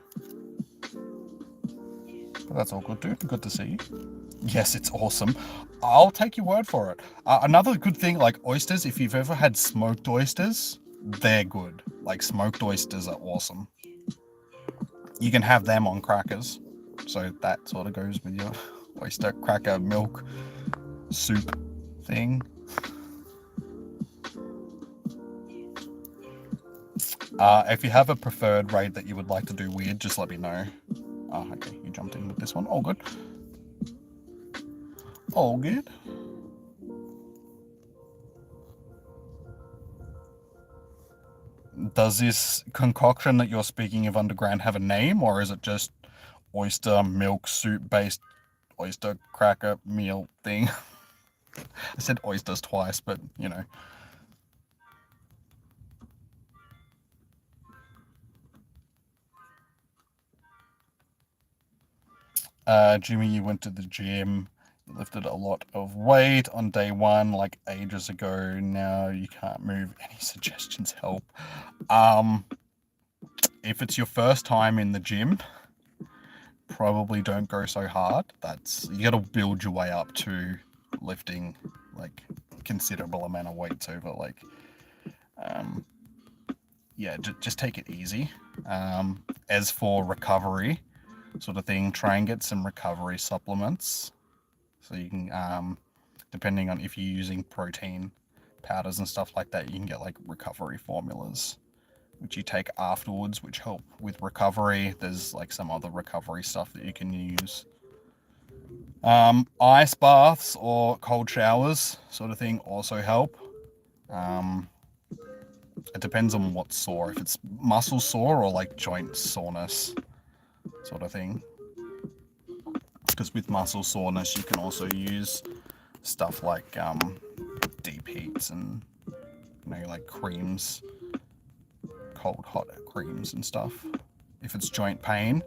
But that's all good, dude. Good to see you. Yes, it's awesome. I'll take your word for it. Another good thing, like oysters, if you've ever had smoked oysters, they're good. Like smoked oysters are awesome. You can have them on crackers. So that sort of goes with your oyster cracker milk soup thing. If you have a preferred raid that you would like to do weird, just let me know. Oh, okay, you jumped in with this one. All good. All good. Does this concoction that you're speaking of underground have a name, or is it just oyster milk soup based oyster cracker meal thing? I said oysters twice, but you know. Jimmy, you went to the gym, you lifted a lot of weight on day one, like ages ago. Now you can't move. Any suggestions help? If it's your first time in the gym, probably don't go so hard. You got to build your way up to lifting like considerable amount of weights over like yeah, just take it easy. As for recovery sort of thing, try and get some recovery supplements so you can depending on if you're using protein powders and stuff like that, you can get like recovery formulas which you take afterwards, which help with recovery. There's like some other recovery stuff that you can use. Ice baths or cold showers sort of thing also help. It depends on what's sore, if it's muscle sore or like joint soreness sort of thing. Because with muscle soreness, you can also use stuff like deep heats and like creams, cold hot creams and stuff. If it's joint pain,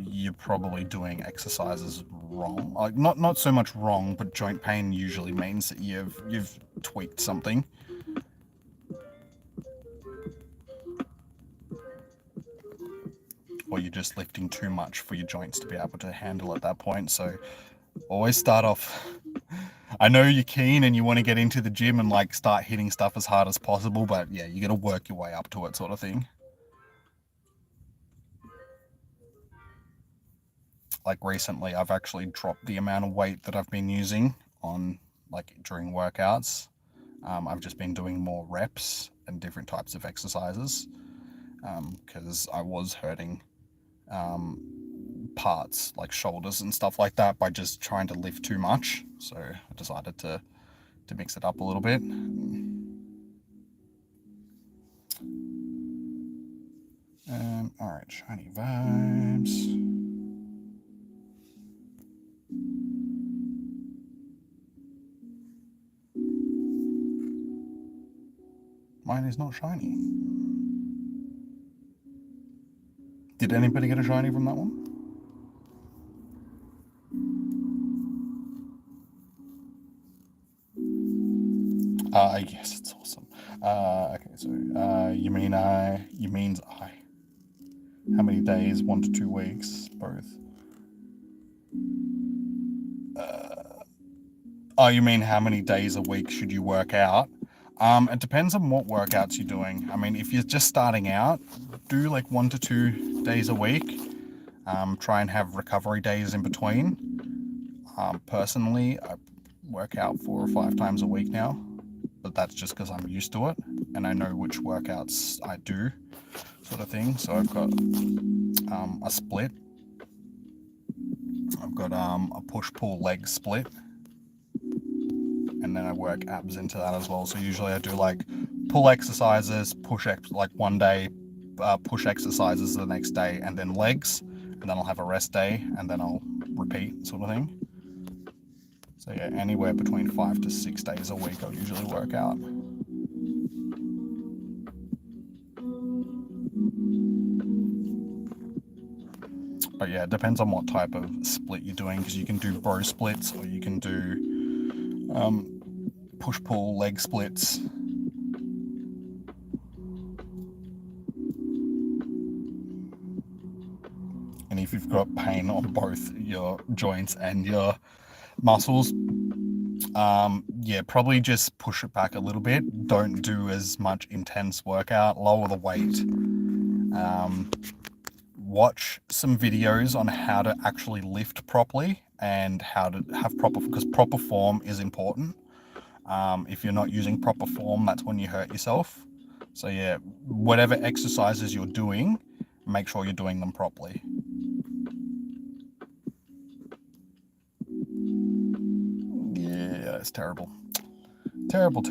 you're probably doing exercises wrong. Like not so much wrong, but joint pain usually means that you've tweaked something. Or you're just lifting too much for your joints to be able to handle at that point. So always start off. I know you're keen and you want to get into the gym and like start hitting stuff as hard as possible, but yeah, you got to work your way up to it, sort of thing. Like recently, I've actually dropped the amount of weight that I've been using on like during workouts. I've just been doing more reps and different types of exercises because I was hurting parts like shoulders and stuff like that by just trying to lift too much. So I decided to mix it up a little bit. All right, shiny vibes. Mine is not shiny. Did anybody get a shiny from that one? Yes, it's awesome. Okay, so you means I. How many days? 1 to 2 weeks, both. Oh, you mean how many days a week should you work out? It depends on what workouts you're doing. I mean, if you're just starting out, do like 1 to 2 days a week. Try and have recovery days in between. Personally, I work out 4 or 5 times a week now, but that's just because I'm used to it and I know which workouts I do, sort of thing. So I've got a split. I've got a push-pull leg split, and then I work abs into that as well. So usually I do like pull exercises, like one day, push exercises the next day, and then legs, and then I'll have a rest day, and then I'll repeat, sort of thing. So yeah, anywhere between 5 to 6 days a week I'll usually work out. But yeah, it depends on what type of split you're doing, because you can do bro splits or you can do push-pull leg splits. And if you've got pain on both your joints and your muscles, yeah, probably just push it back a little bit. Don't do as much intense workout. Lower the weight. Watch some videos on how to actually lift properly and how to have because proper form is important. If you're not using proper form, that's when you hurt yourself. So yeah, whatever exercises you're doing, make sure you're doing them properly. Yeah, it's terrible. Terrible.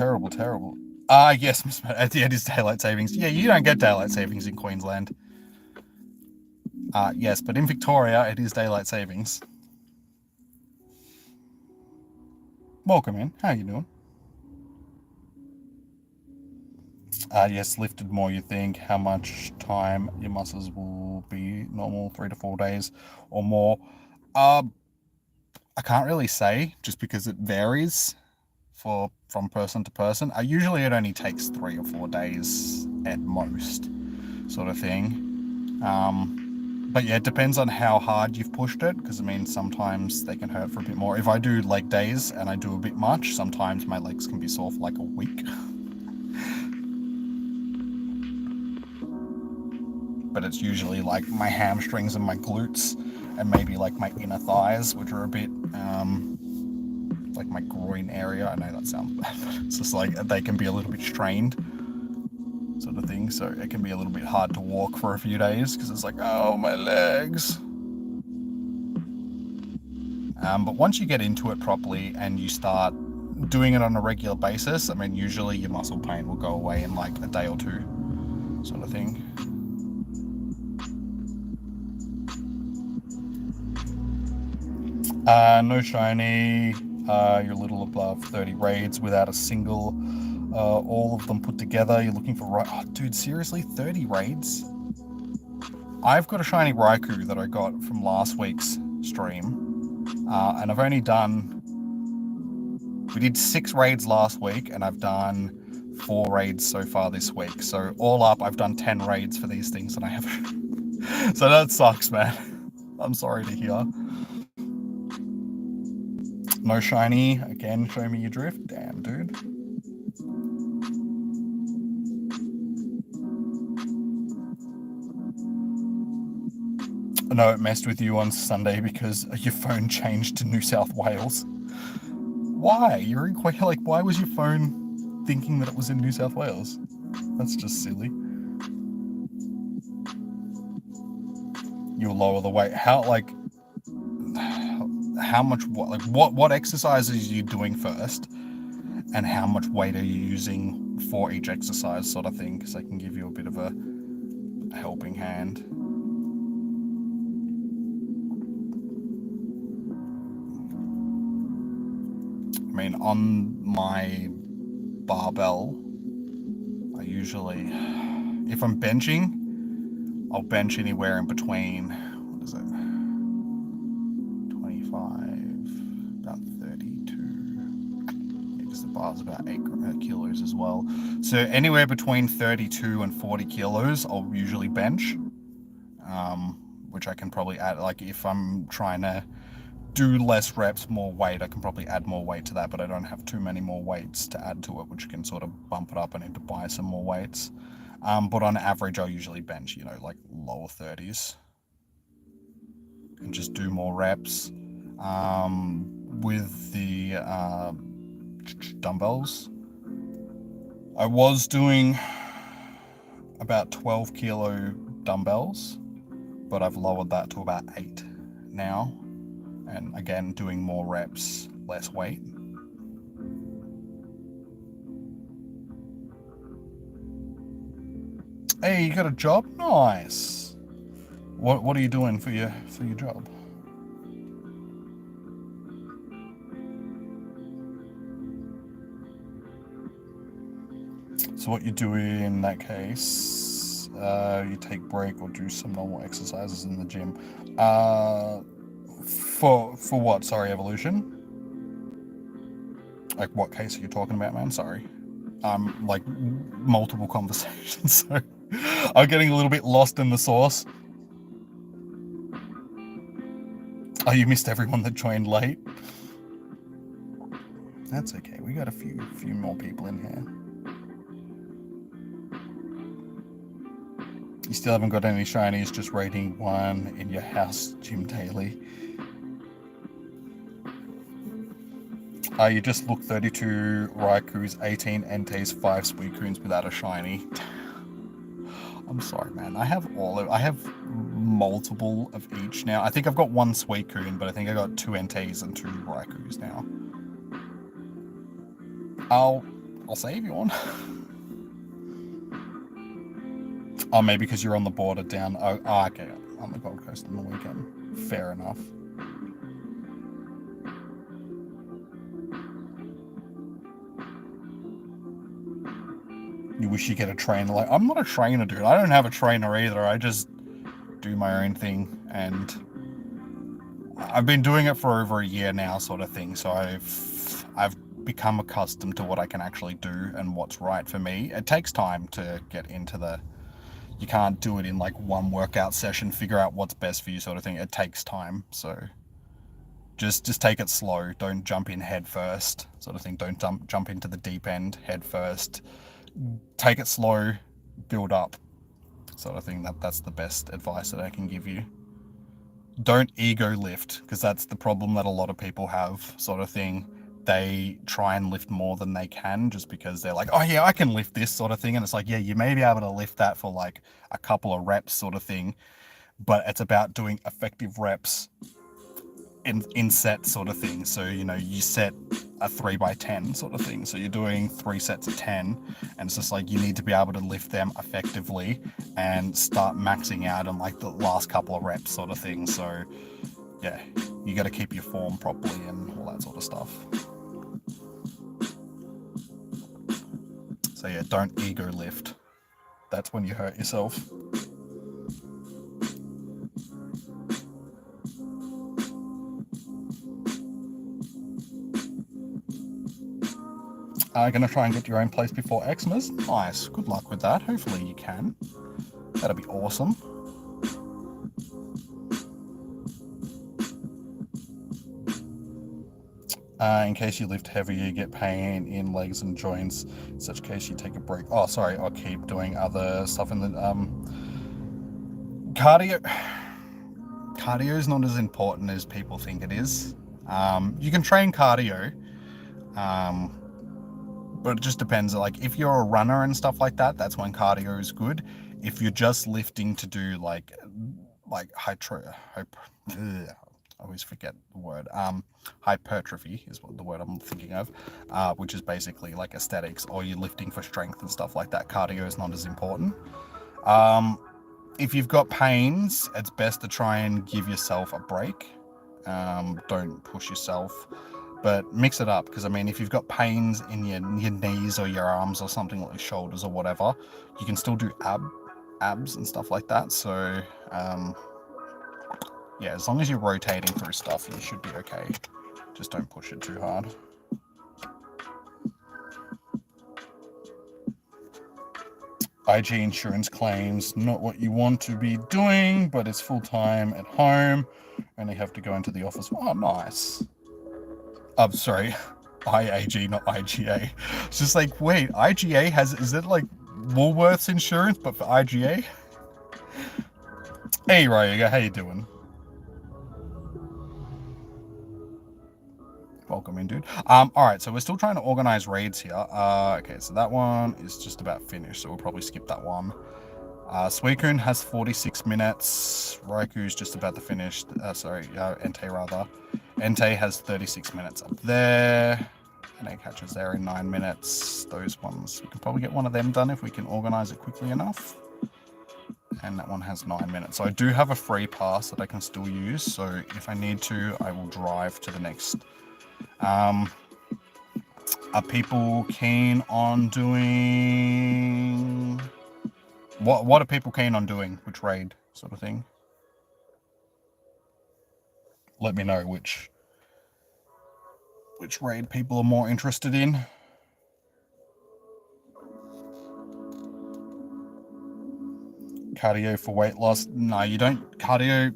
Yes, it is daylight savings. Yeah, you don't get daylight savings in Queensland. Yes, but in Victoria, it is daylight savings. Welcome in. How you doing? Yes, lifted more you think. How much time your muscles will be normal, 3 to 4 days or more. I can't really say just because it varies from person to person. Usually it only takes 3 or 4 days at most, sort of thing. But yeah, it depends on how hard you've pushed it, because I mean sometimes they can hurt for a bit more. If I do leg days and I do a bit much, sometimes my legs can be sore for like a week. But it's usually like my hamstrings and my glutes and maybe like my inner thighs, which are a bit like my groin area. I know that sounds bad, but it's just like they can be a little bit strained, sort of thing. So it can be a little bit hard to walk for a few days because it's like, oh, my legs. But once you get into it properly and you start doing it on a regular basis, I mean, usually your muscle pain will go away in like a day or two, sort of thing. No shiny. You're a little above 30 raids without a single. All of them put together. You're looking for right. Oh, dude, seriously, 30 raids. I've got a shiny Raikou that I got from last week's stream, and I've only done. We did 6 raids last week, and I've done 4 raids so far this week. So all up, I've done 10 raids for these things, and I have. So that sucks, man. I'm sorry to hear. No shiny. Again, show me your drift. Damn, dude. No, it messed with you on Sunday because your phone changed to New South Wales. Why? You're in Queen. Like, why was your phone thinking that it was in New South Wales? That's just silly. You'll lower the weight. How much? What exercises are you doing first, and how much weight are you using for each exercise, sort of thing? Because I can give you a bit of a helping hand. I mean, on my barbell, I usually, if I'm benching, I'll bench anywhere in between, what is it, 25, about 32, because the bar's about 8 kilos as well. So anywhere between 32 and 40 kilos, I'll usually bench, which I can probably add, like if I'm trying to do less reps, more weight, I can probably add more weight to that, but I don't have too many more weights to add to it, which can sort of bump it up. I need to buy some more weights. But on average, I'll usually bench, like lower 30s and just do more reps. With the dumbbells, I was doing about 12 kilo dumbbells, but I've lowered that to about 8 now. And again, doing more reps, less weight. Hey, you got a job? Nice. What are you doing for your job? So what you do in that case, you take break or do some normal exercises in the gym. For what? Sorry, evolution? Like, what case are you talking about, man? Sorry. Like, multiple conversations, so I'm getting a little bit lost in the sauce. Oh, you missed everyone that joined late? That's okay. We got a few more people in here. You still haven't got any shinies, just rating 1 in your house, Jim Daly. You just look 32 Raikous, 18 Enteis, 5 Suicunes without a shiny. I'm sorry, man. I have multiple of each now. I think I've got 1 Suicune, but I think I got 2 Enteis and 2 Raikous now. I'll save you one. Oh, maybe because you're on the border down. Oh, okay. On the Gold Coast on the weekend. Fair enough. you wish you get a trainer. Like, I'm not a trainer, dude. I don't have a trainer either. I just do my own thing, and I've been doing it for over a year now, sort of thing. So I've become accustomed to what I can actually do and what's right for me. It takes time to get into the. You can't do it in like one workout session, figure out what's best for you, sort of thing. It takes time. So just take it slow. Don't jump in head first, sort of thing. Don't jump into the deep end head first. Take it slow, build up, sort of thing. That's the best advice that I can give you. Don't ego lift, because that's the problem that a lot of people have, sort of thing. They try and lift more than they can just because they're like, oh yeah, I can lift this, sort of thing. And it's like, yeah, you may be able to lift that for like a couple of reps, sort of thing, but it's about doing effective reps in set, sort of thing. So, you know, you set a 3x10 sort of thing, so you're doing 3 sets of 10, and it's just like you need to be able to lift them effectively and start maxing out on like the last couple of reps, sort of thing. So yeah, you got to keep your form properly and all that sort of stuff. So yeah, don't ego lift. That's when you hurt yourself. Gonna try and get your own place before Xmas. Nice, good luck with that. Hopefully you can. That'll be awesome. In case you lift heavy, you get pain in legs and joints. In such case, you take a break. Oh, sorry, I'll keep doing other stuff in the cardio. Cardio is not as important as people think it is. You can train cardio, but it just depends. Like if you're a runner and stuff like that, that's when cardio is good. If you're just lifting to do like I always forget the word. Hypertrophy is what the word I'm thinking of, which is basically like aesthetics, or you're lifting for strength and stuff like that. Cardio is not as important. If you've got pains, it's best to try and give yourself a break. Don't push yourself, but mix it up. Because I mean, if you've got pains in your knees or your arms or something, like your shoulders or whatever, you can still do abs and stuff like that. So yeah, as long as you're rotating through stuff, you should be okay. Just don't push it too hard. IG insurance claims, not what you want to be doing, but it's full-time at home. Only have to go into the office. Oh, nice. I'm sorry, IAG, not IGA. It's just like, wait, IGA is it like Woolworths insurance, but for IGA? Hey, Raikou, how you doing? Welcome in, dude. All right, so we're still trying to organize raids here. Okay, so that one is just about finished, so we'll probably skip that one. Suicune has 46 minutes. Raikou's just about to finish. Entei rather. Entei has 36 minutes up there. And it catches there in 9 minutes. Those ones, we can probably get one of them done if we can organize it quickly enough. And that one has 9 minutes. So I do have a free pass that I can still use. So if I need to, I will drive to the next. Are people keen on doing... What are people keen on doing? Which raid, sort of thing? Let me know which raid people are more interested in. Cardio for weight loss? No, you don't. Cardio,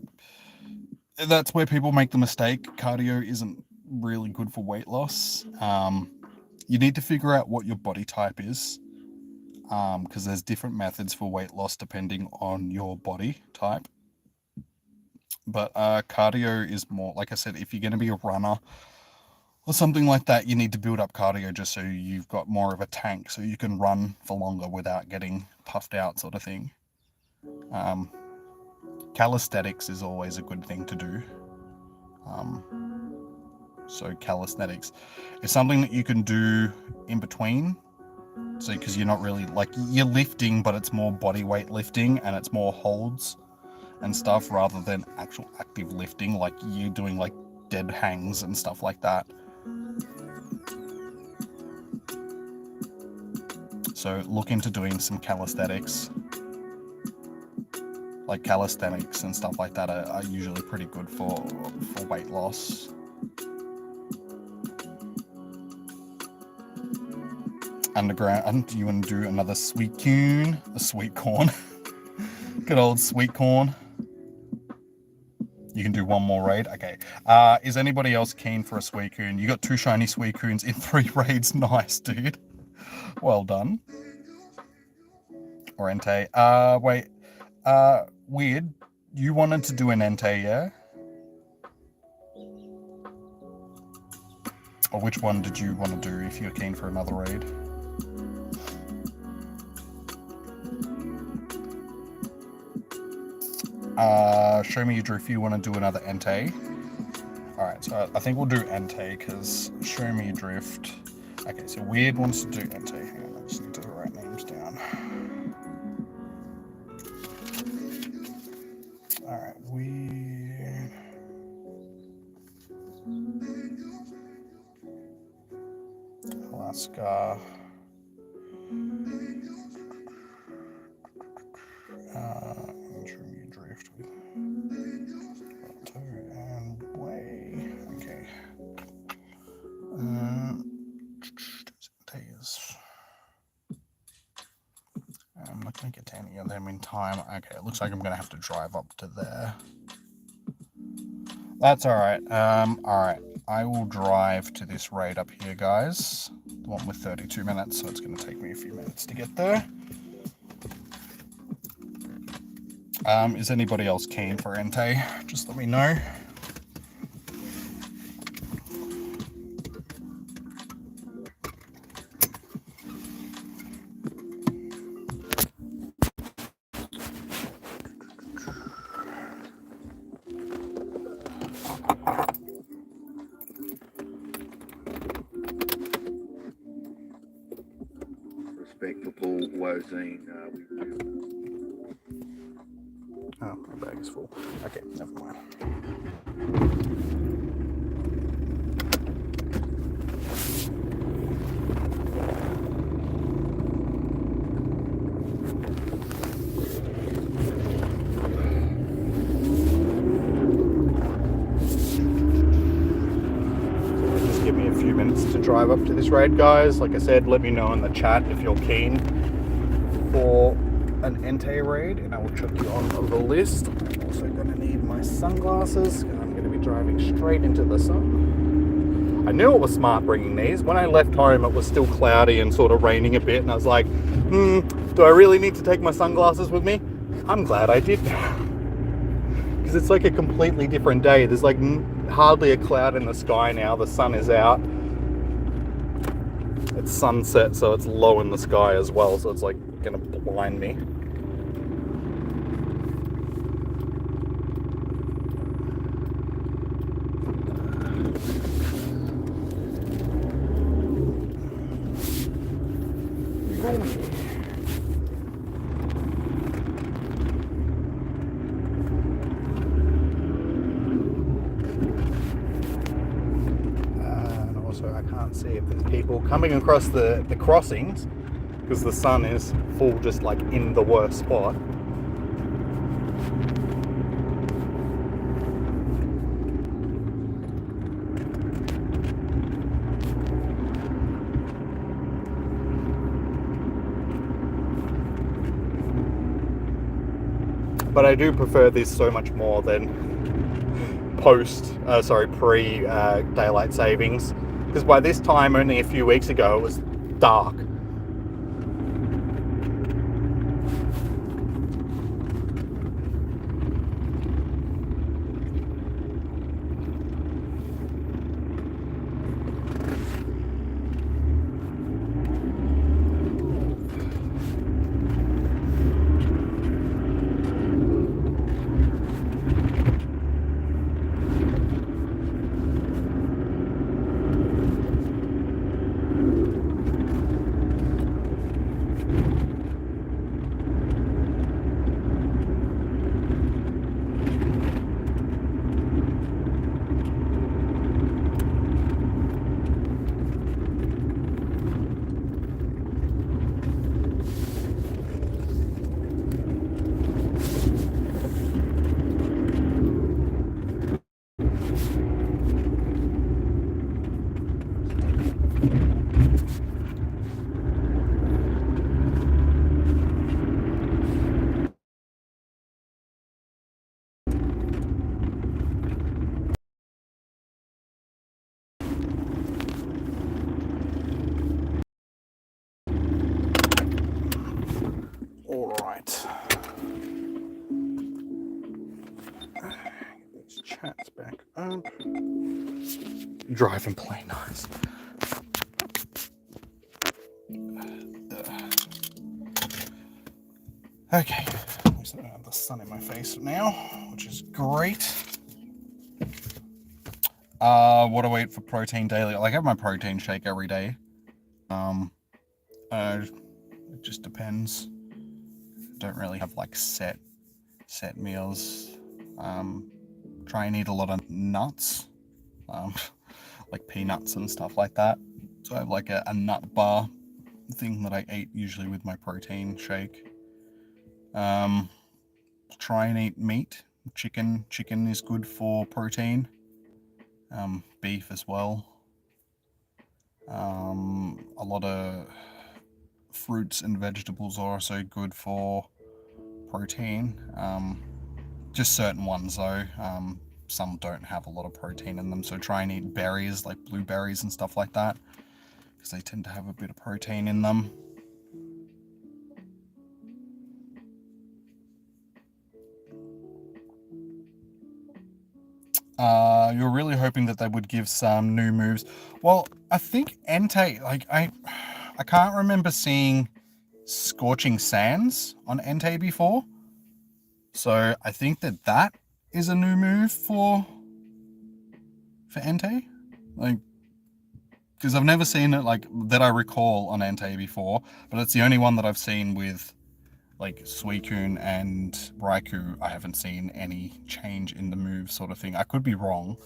that's where people make the mistake. Cardio isn't really good for weight loss. You need to figure out what your body type is, because there's different methods for weight loss depending on your body type. But cardio is more, like I said, if you're going to be a runner or something like that, you need to build up cardio just so you've got more of a tank, so you can run for longer without getting puffed out, sort of thing. Calisthenics is always a good thing to do. So calisthenics is something that you can do in between. So because you're not really, like, you're lifting, but it's more body weight lifting and it's more holds and stuff rather than actual active lifting, like you doing like dead hangs and stuff like that. So look into doing some calisthenics. Like calisthenics and stuff like that are usually pretty good for weight loss. Underground, you want to do another Suicune? A sweet corn. Good old sweet corn. You can do one more raid. Okay. Is anybody else keen for a Suicune? You got 2 shiny Suicunes in 3 raids. Nice, dude. Well done. Or Entei. Wait. Weird. You wanted to do an Entei, yeah? Or which one did you want to do if you're keen for another raid? Show me your drift if you want to do another Entei. Alright, so I think we'll do Entei because show me your drift. Okay, so Weird wants to do Entei. Hang on, I just need to write names down. Alright, Weird. Alaska. Drift with Roto and Way. Okay. I'm not going to get to any of them in time. Okay, it looks like I'm going to have to drive up to there. That's alright. Alright. I will drive to this raid up here, guys. The one with 32 minutes, so it's going to take me a few minutes to get there. Is anybody else keen for Entei? Just let me know. Respect for Paul Wozine. Oh, my bag is full. Okay, never mind. Just give me a few minutes to drive up to this raid, guys. Like I said, let me know in the chat if you're keen for an Entei raid, and I will chuck you on the list. I'm also going to need my sunglasses, because I'm going to be driving straight into the sun. I knew it was smart bringing these. When I left home, it was still cloudy and sort of raining a bit, and I was like, do I really need to take my sunglasses with me? I'm glad I did. Because it's like a completely different day. There's like hardly a cloud in the sky now. The sun is out. It's sunset, so it's low in the sky as well, so it's like gonna blind me. And also I can't see if there's people coming across the crossings, because the sun is full just like in the worst spot. But I do prefer this so much more than pre-daylight savings, because by this time only a few weeks ago it was dark. That's back up. Drive and play nice. Okay, at least I don't have the sun in my face now, which is great. What do I eat for protein daily? Like, I have my protein shake every day. It just depends. Don't really have like set meals. Try and eat a lot of nuts, like peanuts and stuff like that. So I have like a nut bar thing that I eat usually with my protein shake. Try and eat meat. Chicken is good for protein. Beef as well. A lot of fruits and vegetables are also good for protein. Just certain ones though. Some don't have a lot of protein in them, so try and eat berries like blueberries and stuff like that, because they tend to have a bit of protein in them. You're really hoping that they would give some new moves. Well, I think Entei, like I can't remember seeing Scorching Sands on Entei before. So I think that is a new move for Entei. Like, because I've never seen it like that I recall on Entei before, but it's the only one that I've seen with like Suicune and Raikou. I haven't seen any change in the move sort of thing. I could be wrong.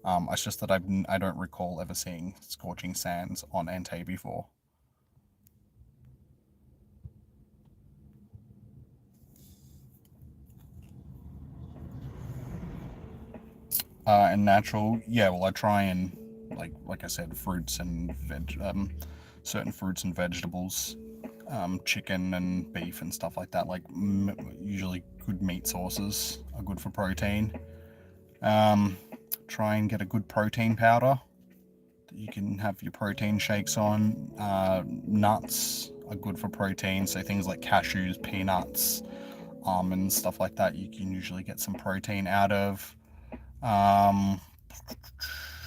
It's just that I don't recall ever seeing Scorching Sands on Entei before. And natural, yeah. Well, I try and like I said, fruits and certain fruits and vegetables, chicken and beef and stuff like that. Like usually good meat sources are good for protein. Try and get a good protein powder that you can have your protein shakes on. Nuts are good for protein, so things like cashews, peanuts, almonds, stuff like that. You can usually get some protein out of.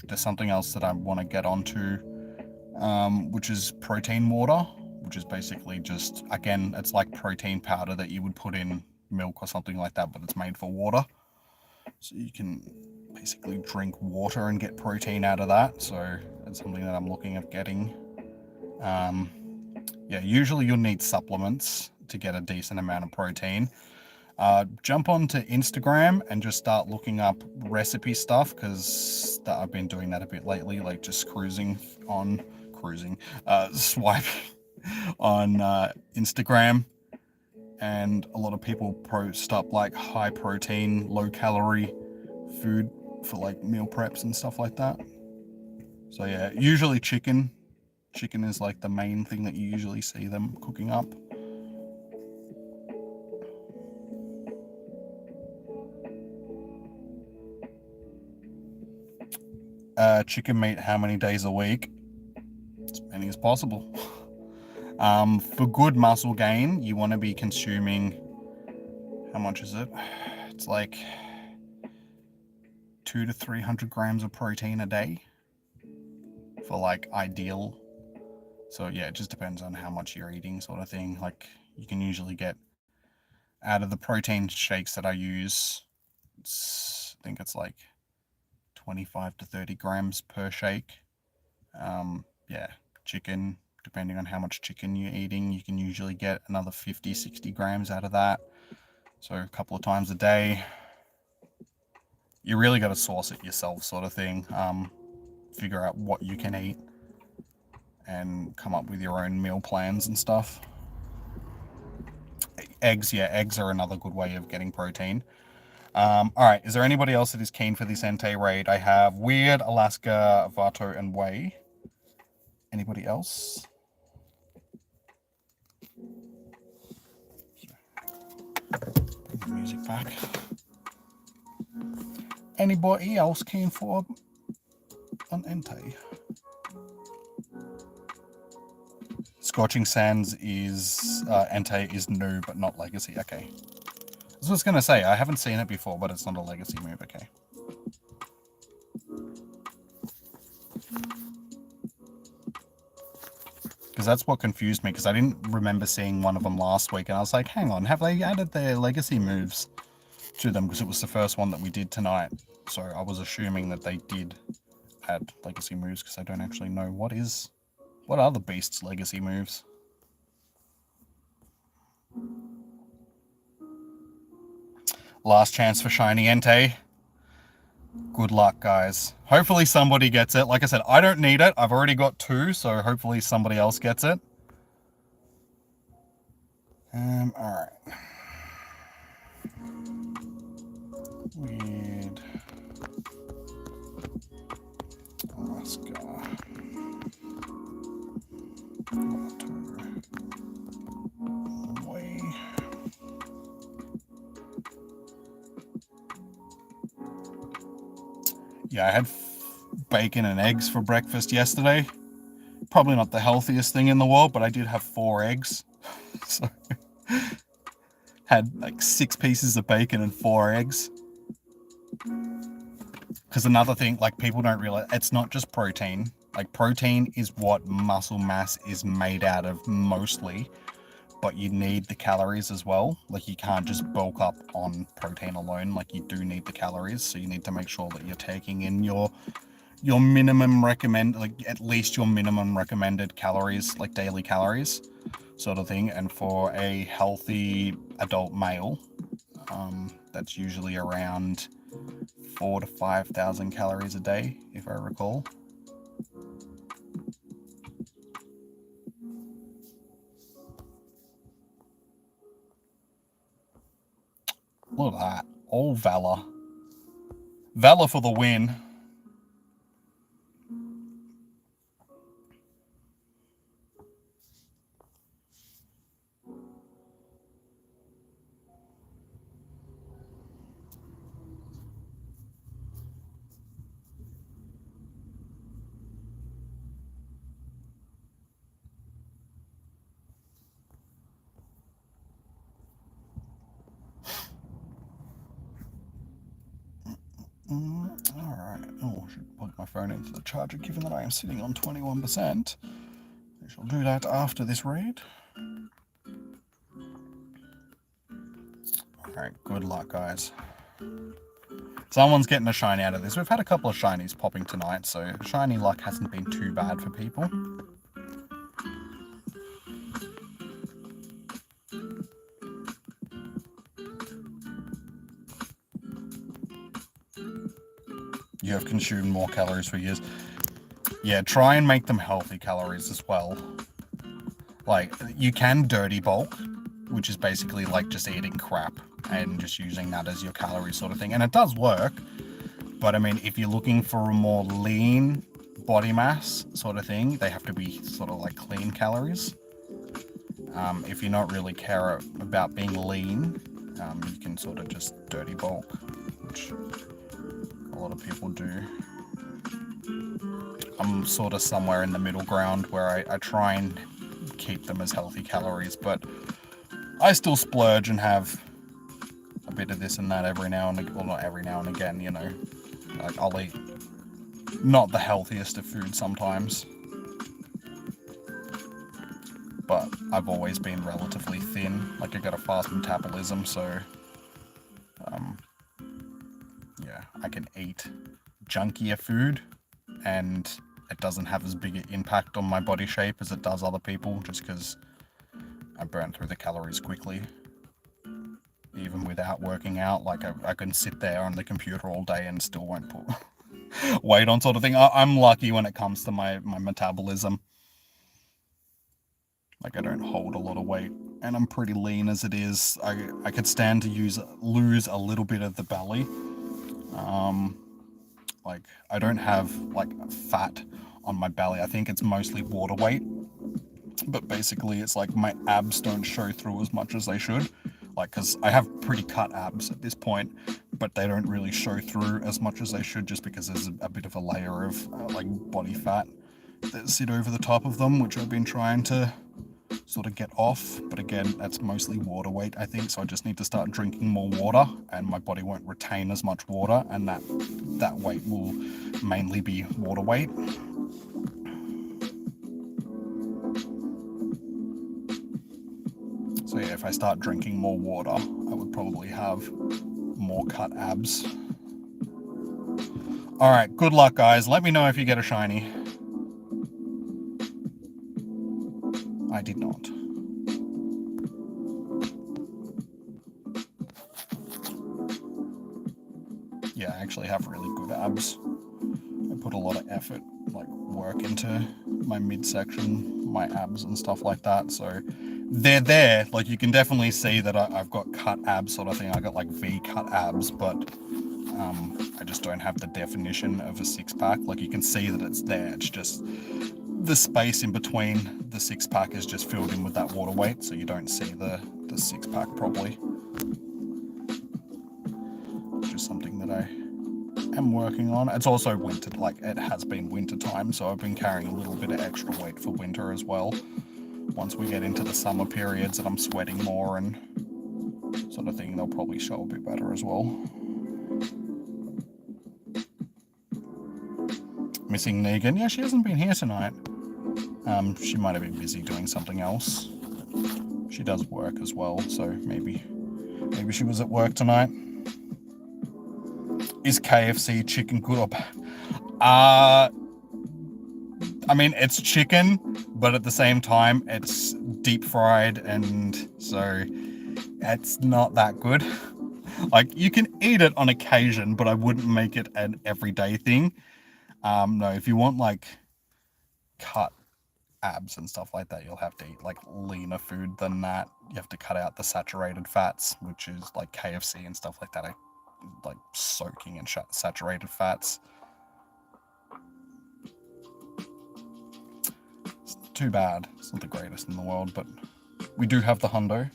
There's something else that I want to get onto, which is protein water, which is basically just, again, it's like protein powder that you would put in milk or something like that, but it's made for water. So you can basically drink water and get protein out of that. So it's something that I'm looking at getting. Yeah, usually you'll need supplements to get a decent amount of protein. Jump onto Instagram and just start looking up recipe stuff, because I've been doing that a bit lately, like just swiping on Instagram, and a lot of people post up like high protein, low calorie food for like meal preps and stuff like that. So yeah, usually chicken is like the main thing that you usually see them cooking up. Chicken meat how many days a week? As many as possible. For good muscle gain, you want to be consuming, how much is it? It's like 200 to 300 grams of protein a day for like ideal. So yeah, it just depends on how much you're eating, sort of thing. Like, you can usually get out of the protein shakes that I use, I think it's like 25 to 30 grams per shake. Yeah, chicken, depending on how much chicken you're eating, you can usually get another 50, 60 grams out of that. So a couple of times a day. You really got to source it yourself, sort of thing. Figure out what you can eat and come up with your own meal plans and stuff. Eggs, yeah, eggs are another good way of getting protein. Alright, is there anybody else that is keen for this Entei raid? I have Weird, Alaska, Vato, and Wei. Anybody else? Bring the music back. Anybody else keen for an Entei? Scorching Sands is Entei is new but not legacy. Okay. I was just gonna say, I haven't seen it before, but it's not a legacy move. Okay. because that's what confused me, because I didn't remember seeing one of them last week, and I was like, hang on, have they added their legacy moves to them? Because it was the first one that we did tonight, so I was assuming that they did add legacy moves, because I don't actually know what are the beast's legacy moves. Last chance for shiny Entei. Good luck, guys. Hopefully somebody gets it. Like I said, I don't need it. I've already got 2, so hopefully somebody else gets it. Alright. Weird. Oscar. Way. Yeah, I had bacon and eggs for breakfast yesterday. Probably not the healthiest thing in the world, but I did have 4 eggs. So had like 6 pieces of bacon and 4 eggs. Because another thing, like, people don't realize, it's not just protein. Like, protein is what muscle mass is made out of mostly, but you need the calories as well. Like, you can't just bulk up on protein alone. Like, you do need the calories, so you need to make sure that you're taking in your minimum at least your minimum recommended calories, like daily calories sort of thing. And for a healthy adult male, that's usually around 4,000 to 5,000 calories a day, if I recall. Look at that. All Valor. Valor for the win. Alright. Oh, I should plug my phone into the charger, given that I am sitting on 21%. I shall do that after this raid. Alright, good luck, guys. Someone's getting a shiny out of this. We've had a couple of shinies popping tonight, so shiny luck hasn't been too bad for people. You have consumed more calories for years. Yeah, try and make them healthy calories as well. Like, you can dirty bulk, which is basically like just eating crap and just using that as your calorie sort of thing. And it does work, but I mean, if you're looking for a more lean body mass sort of thing, they have to be sort of like clean calories. If you're not really care about being lean, you can sort of just dirty bulk, which a lot of people do. I'm sort of somewhere in the middle ground where I try and keep them as healthy calories, but I still splurge and have a bit of this and that every now and again. Well, not every now and again, you know. Like, I'll eat not the healthiest of food sometimes, but I've always been relatively thin. Like, I got a fast metabolism, so yeah, I can eat junkier food and it doesn't have as big an impact on my body shape as it does other people, just because I burn through the calories quickly. Even without working out, like, I can sit there on the computer all day and still won't put weight on, sort of thing. I'm lucky when it comes to my metabolism. Like, I don't hold a lot of weight, and I'm pretty lean as it is. I could stand to lose a little bit of the belly. Like, I don't have like fat on my belly. I think it's mostly water weight, but basically it's like my abs don't show through as much as they should. Like, because I have pretty cut abs at this point, but they don't really show through as much as they should, just because there's a bit of a layer of like body fat that sit over the top of them, which I've been trying to sort of get off. But again, that's mostly water weight, I think, so I just need to start drinking more water, and my body won't retain as much water, and that weight will mainly be water weight. start drinking more water, I would probably have more cut abs. Alright, good luck, guys. Let me know if you get a shiny. I did not. Yeah, I actually have really good abs. I put a lot of effort, like work into my midsection, my abs and stuff like that. So they're there. Like you can definitely see that I've got cut abs sort of thing. I got like V cut abs, but I just don't have the definition of a six pack. Like you can see that it's there. It's just the space in between the six pack is just filled in with that water weight, so you don't see the six pack properly. Just something that I am working on. It's also winter, like it has been winter time, so I've been carrying a little bit of extra weight for winter as well. Once we get into the summer periods and I'm sweating more and sort of thing, they'll probably show a bit better as well. Missing Negan. Yeah, she hasn't been here tonight. She might have been busy doing something else. She does work as well, so maybe she was at work tonight. Is KFC chicken good or bad? I mean, it's chicken, but at the same time, it's deep fried, and so it's not that good. Like, you can eat it on occasion, but I wouldn't make it an everyday thing. No, if you want, like, cut abs and stuff like that, you'll have to eat, like, leaner food than that. You have to cut out the saturated fats, which is, like, KFC and stuff like that. Like soaking in saturated fats. It's too bad. It's not the greatest in the world, but we do have the hundo.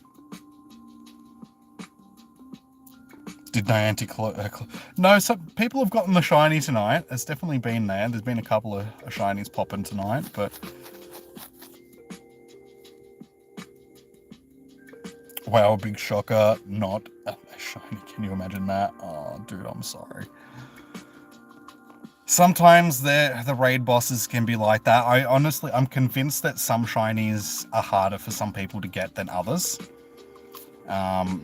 Did Niantic no, so people have gotten the shiny tonight. It's definitely been there. There's been a couple of shinies popping tonight, but wow, big shocker, not a shiny. Can you imagine that? Oh, dude, I'm sorry. Sometimes the raid bosses can be like that. I'm convinced that some shinies are harder for some people to get than others.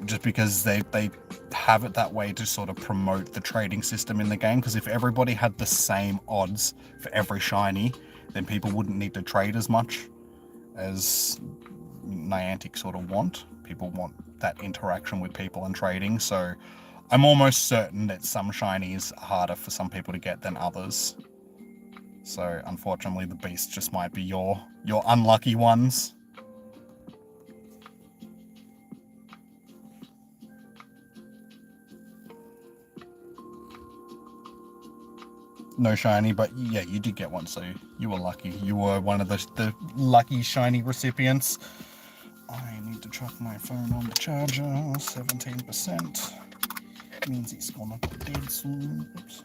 Just because they have it that way to sort of promote the trading system in the game. Because if everybody had the same odds for every shiny, then people wouldn't need to trade as much as Niantic sort of want. People want that interaction with people and trading, so I'm almost certain that some shinies are harder for some people to get than others. So unfortunately the beast just might be your unlucky ones. No shiny, but yeah, you did get one, so you were lucky. You were one of the lucky shiny recipients. I need to chuck my phone on the charger. 17%. Means it's gonna go dead soon. Oops.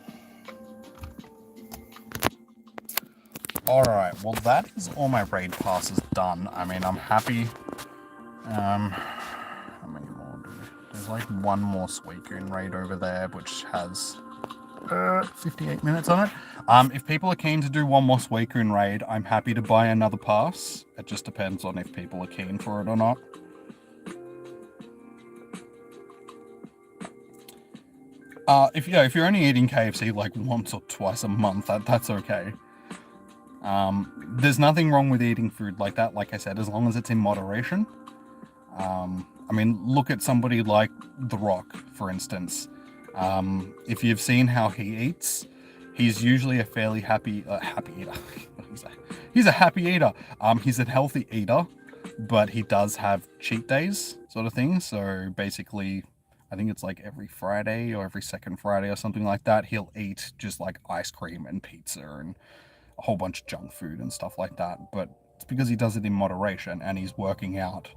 Alright, well that is all my raid passes done. I mean, I'm happy. How many more do there's like one more Suicune raid over there, which has 58 minutes on it. If people are keen to do one more Suicune raid, I'm happy to buy another pass. It just depends on if people are keen for it or not. If you're only eating KFC like once or twice a month, that's okay. There's nothing wrong with eating food like that, like I said, as long as it's in moderation. I mean, look at somebody like The Rock, for instance. If you've seen how he eats, he's usually a fairly happy eater. He's a happy eater. He's a healthy eater, but he does have cheat days, sort of thing. So basically, I think it's like every Friday or every second Friday or something like that, he'll eat just like ice cream and pizza and a whole bunch of junk food and stuff like that. But it's because he does it in moderation and he's working out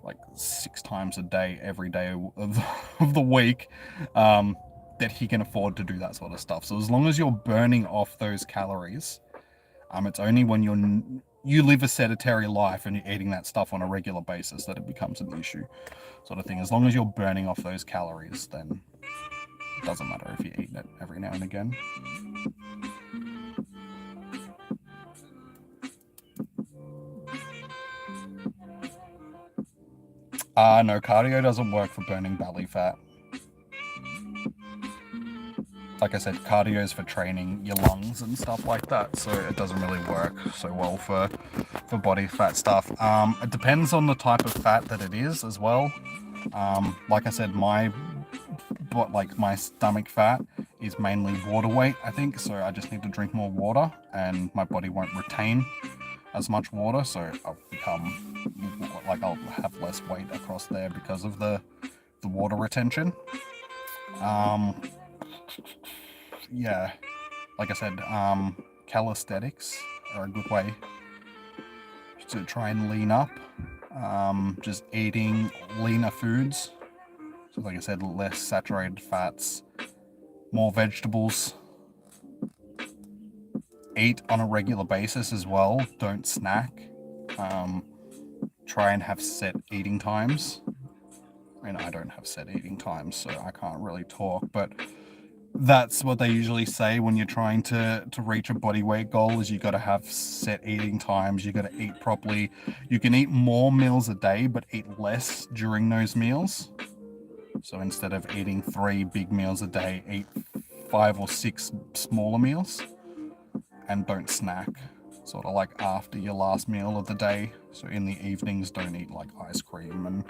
like 6 times a day, every day of the week, that he can afford to do that sort of stuff. So as long as you're burning off those calories, it's only when you live a sedentary life and you're eating that stuff on a regular basis that it becomes an issue, sort of thing. As long as you're burning off those calories, then it doesn't matter if you're eating it every now and again. No, cardio doesn't work for burning belly fat. Like I said, cardio is for training your lungs and stuff like that, so it doesn't really work so well for body fat stuff. It depends on the type of fat that it is as well. Like I said, my stomach fat is mainly water weight, I think, so I just need to drink more water and my body won't retain as much water, so I'll have less weight across there because of the water retention. Yeah, like I said, calisthenics are a good way to try and lean up. Just eating leaner foods. So like I said, less saturated fats, more vegetables. Eat on a regular basis as well. Don't snack. Try and have set eating times. I mean, I don't have set eating times, so I can't really talk, but that's what they usually say when you're trying to reach a body weight goal, is you got to have set eating times. You got to eat properly. You can eat more meals a day, but eat less during those meals. So instead of eating 3 big meals a day, eat 5 or 6 smaller meals, and don't snack sort of like after your last meal of the day. So in the evenings, don't eat like ice cream and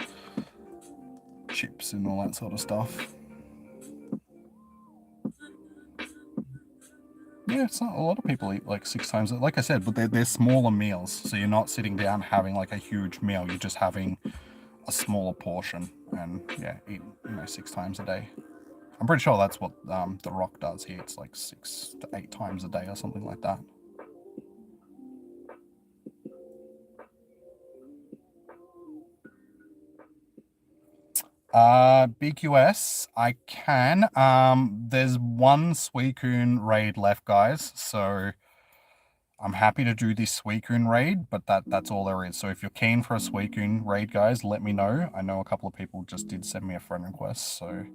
chips and all that sort of stuff. Yeah, it's not a lot of people eat like 6 times. Like I said, but they're smaller meals, so you're not sitting down having like a huge meal. You're just having a smaller portion, and yeah, eat 6 times a day. I'm pretty sure that's what The Rock does here. It's like 6 to 8 times a day or something like that. BQS, I can. There's one Suicune raid left, guys, so I'm happy to do this Suicune raid, but that's all there is. So if you're keen for a Suicune raid, guys, let me know. I know a couple of people just did send me a friend request, so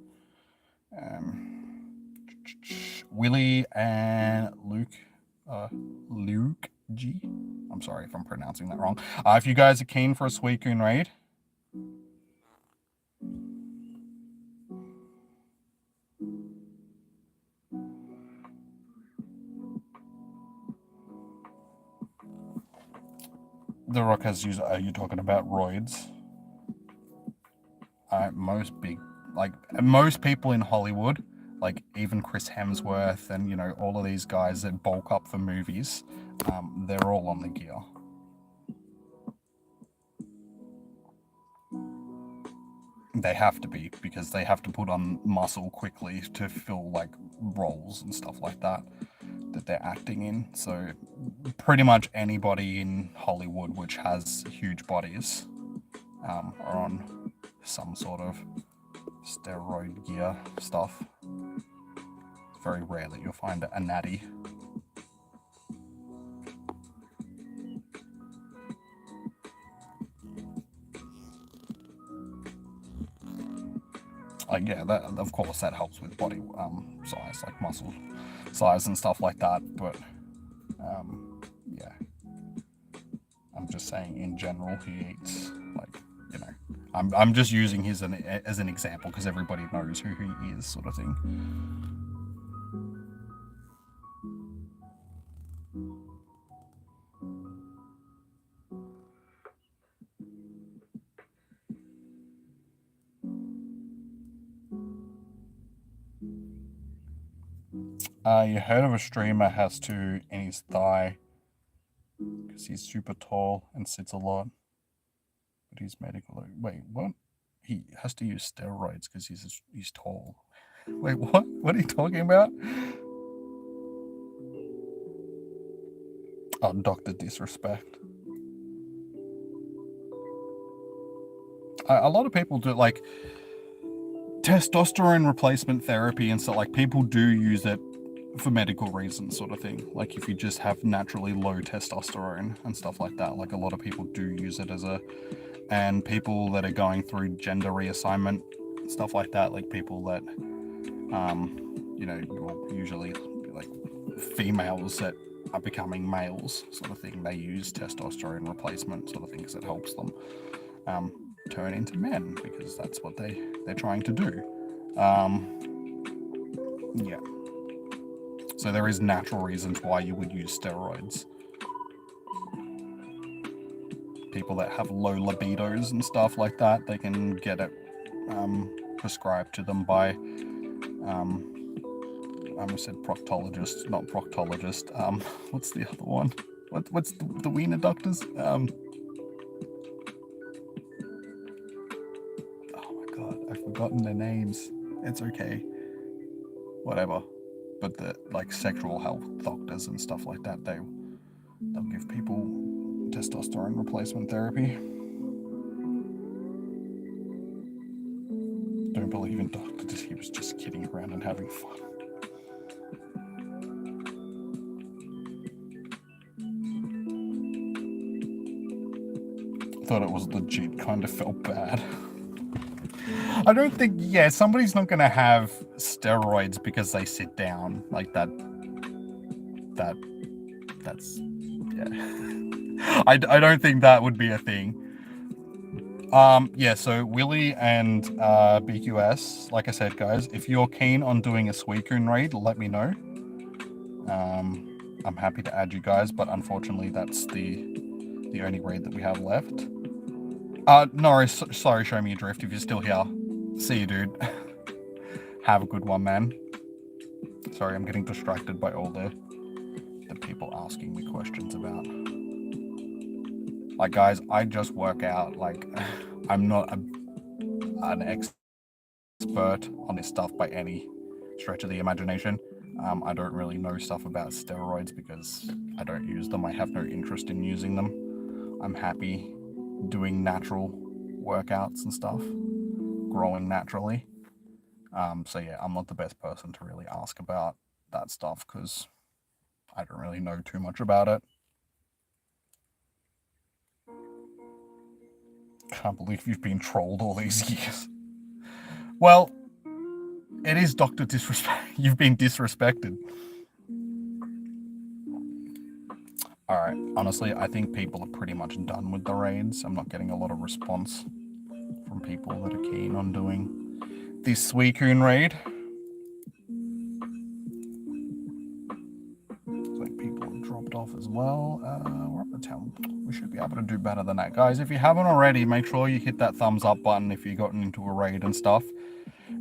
Willie and Luke G. I'm sorry if I'm pronouncing that wrong. If you guys are keen for a Suicune raid, The Rock has used. Are you talking about roids? Most people in Hollywood, like even Chris Hemsworth and all of these guys that bulk up for movies, they're all on the gear. They have to be, because they have to put on muscle quickly to fill like roles and stuff like that they're acting in. So pretty much anybody in Hollywood which has huge bodies are on some sort of steroid gear stuff. Very rare that you'll find a natty. Yeah, that of course that helps with body size, like muscle size and stuff like that. But yeah, I'm just saying in general he eats I'm just using his as an example because everybody knows who he is, sort of thing. You heard of a streamer has to in his thigh because he's super tall and sits a lot, but he's medical. Wait, what? He has to use steroids because he's tall. Wait, what? What are you talking about? Oh, Dr. Disrespect. A lot of people do like testosterone replacement therapy and stuff. Like people do use it for medical reasons, sort of thing. Like if you just have naturally low testosterone and stuff like that, like a lot of people do use it and people that are going through gender reassignment, stuff like that, like people that usually like females that are becoming males, sort of thing, they use testosterone replacement, sort of thing, because it helps them. turn into men, because that's what they're trying to do. Yeah. So there is natural reasons why you would use steroids. People that have low libidos and stuff like that, they can get it prescribed to them by, I almost said proctologist, not proctologist. What's the other one? What's the wiener doctors? Oh my god, I've forgotten their names. It's okay. Whatever. But the like sexual health doctors and stuff like that, they'll give people testosterone replacement therapy. Don't believe in doctors. He was just kidding around and having fun. Thought it was legit, kind of felt bad. I don't think, yeah, somebody's not going to have steroids because they sit down like that. That's, yeah. I don't think that would be a thing. Yeah, so Willie and BQS, like I said, guys, if you're keen on doing a Suicune raid, let me know. I'm happy to add you guys, but unfortunately that's the only raid that we have left. Norris, sorry, show me your drift if you're still here. See you, dude. Have a good one, man. Sorry, I'm getting distracted by all the people asking me questions about. Like, guys, I just work out. Like, I'm not an expert on this stuff by any stretch of the imagination. I don't really know stuff about steroids because I don't use them. I have no interest in using them. I'm happy doing natural workouts and stuff, growing naturally. So yeah, I'm not the best person to really ask about that stuff because I don't really know too much about it. Can't believe you've been trolled all these years. Well, it is Dr. Disrespect. You've been disrespected. Alright, honestly, I think people are pretty much done with the raids. I'm not getting a lot of response from people that are keen on doing this Suicune raid. Looks like people have dropped off as well. We're up to town. We should be able to do better than that. Guys, if you haven't already, make sure you hit that thumbs up button if you've gotten into a raid and stuff.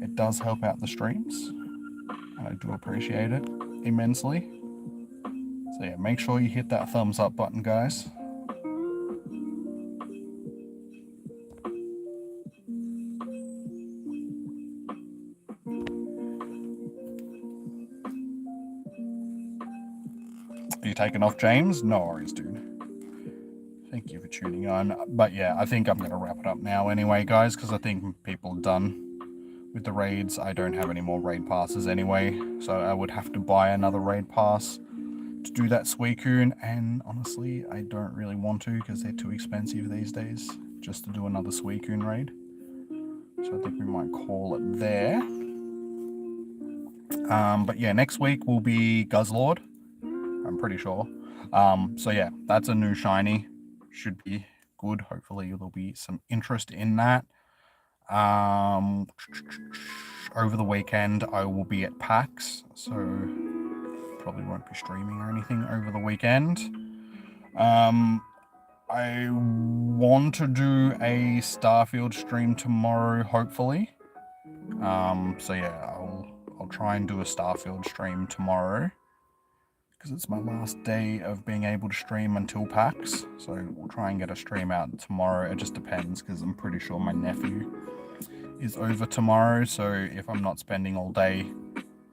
It does help out the streams, and I do appreciate it immensely. So yeah, make sure you hit that thumbs up button, guys. Are you taking off, James? No worries, dude. Thank you for tuning on. But yeah, I think I'm going to wrap it up now anyway, guys, because I think people are done with the raids. I don't have any more raid passes anyway, so I would have to buy another raid pass to do that Suicune, and honestly, I don't really want to because they're too expensive these days just to do another Suicune raid. So I think we might call it there. But yeah, next week will be Guzzlord, I'm pretty sure. So yeah, that's a new shiny. Should be good. Hopefully there'll be some interest in that. Over the weekend I will be at PAX, so probably won't be streaming or anything over the weekend. I want to do a Starfield stream tomorrow, hopefully. So yeah, I'll try and do a Starfield stream tomorrow because it's my last day of being able to stream until PAX. So we'll try and get a stream out tomorrow. It just depends because I'm pretty sure my nephew is over tomorrow. So if I'm not spending all day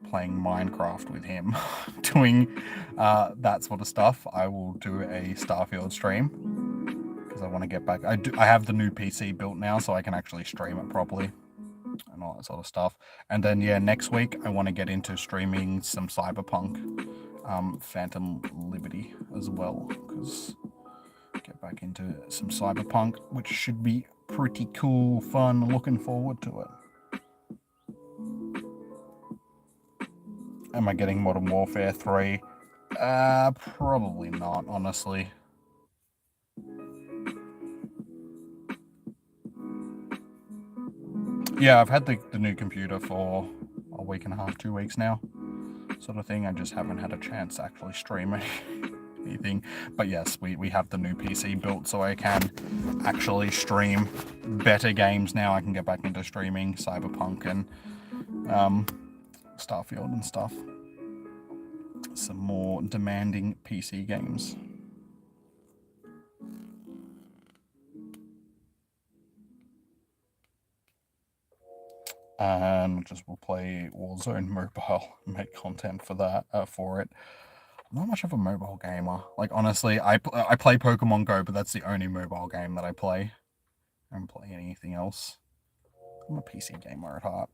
playing Minecraft with him, doing that sort of stuff, I will do a Starfield stream because I want to get back. I have the new PC built now, so I can actually stream it properly and all that sort of stuff. And then yeah, next week I want to get into streaming some Cyberpunk, Phantom Liberty as well, because get back into some Cyberpunk, which should be pretty cool, fun. Looking forward to it. Am I getting Modern Warfare 3? Probably not, honestly. Yeah, I've had the new computer for a week and a half, 2 weeks now, sort of thing. I just haven't had a chance to actually stream anything. But yes, we have the new PC built, so I can actually stream better games now. I can get back into streaming Cyberpunk and Starfield and stuff. Some more demanding PC games. And just will play Warzone Mobile, make content for that, for it. I'm not much of a mobile gamer. Like, honestly, I play Pokemon Go, but that's the only mobile game that I play. I don't play anything else. I'm a PC gamer at heart.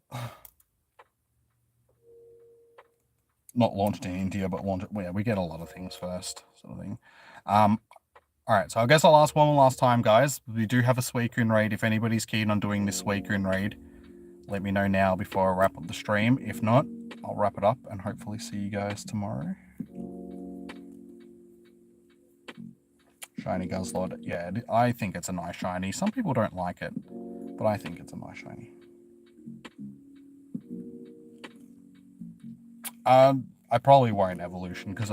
Not launched in India, but launched. Yeah, we get a lot of things first, sort of thing. All right, so I guess I'll ask one last time, guys. We do have a Suicune raid. If anybody's keen on doing this Suicune raid, let me know now before I wrap up the stream. If not, I'll wrap it up and hopefully see you guys tomorrow. Shiny Guzzlord. Yeah, I think it's a nice shiny. Some people don't like it, but I think it's a nice shiny. I probably won't evolution because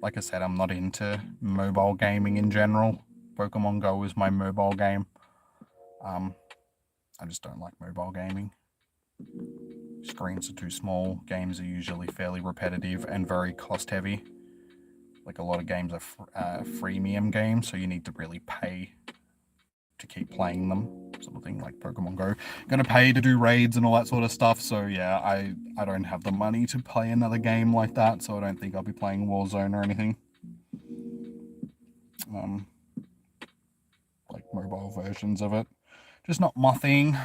like I said, I'm not into mobile gaming in general. Pokemon Go is my mobile game. I just don't like mobile gaming. Screens are too small. Games are usually fairly repetitive and very cost heavy. Like a lot of games are freemium games, so you need to really pay to keep playing them, sort of thing, like Pokemon Go. Gonna pay to do raids and all that sort of stuff, so yeah, I don't have the money to play another game like that, so I don't think I'll be playing Warzone or anything. Like mobile versions of it. Just not my thing.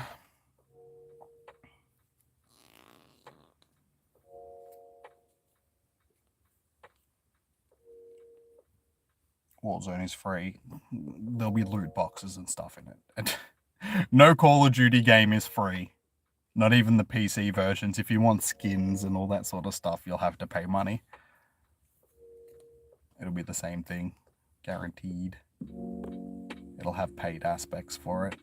Warzone is free. There'll be loot boxes and stuff in it. No Call of Duty game is free. Not even the PC versions. If you want skins and all that sort of stuff, you'll have to pay money. It'll be the same thing. Guaranteed. It'll have paid aspects for it.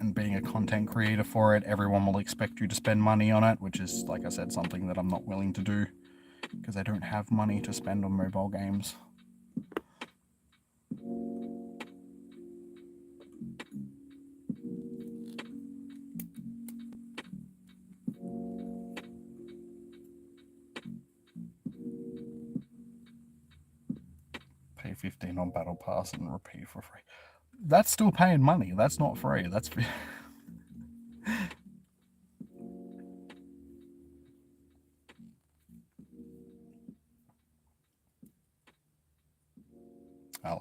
And being a content creator for it, everyone will expect you to spend money on it, which is, like I said, something that I'm not willing to do because I don't have money to spend on mobile games. Pay 15 on Battle Pass and repeat for free. That's still paying money. That's not free. That's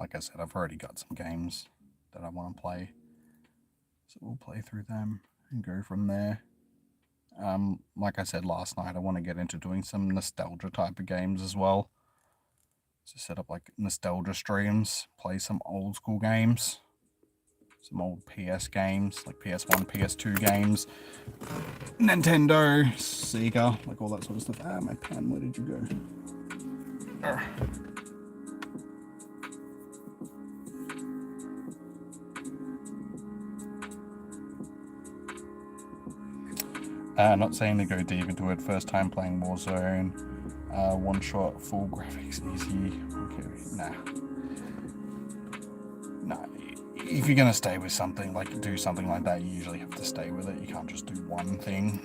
like I said, I've already got some games that I want to play, so we'll play through them and go from there. Like I said last night, I want to get into doing some nostalgia type of games as well. So set up like nostalgia streams, play some old school games, some old PS games, like PS1, PS2 games, Nintendo, Sega, like all that sort of stuff. Ah, my pen, where did you go? Not saying to go deep into it. First time playing Warzone. One shot, full graphics, easy. Okay, nah. Nah. If you're gonna stay with something, like do something like that, you usually have to stay with it. You can't just do one thing.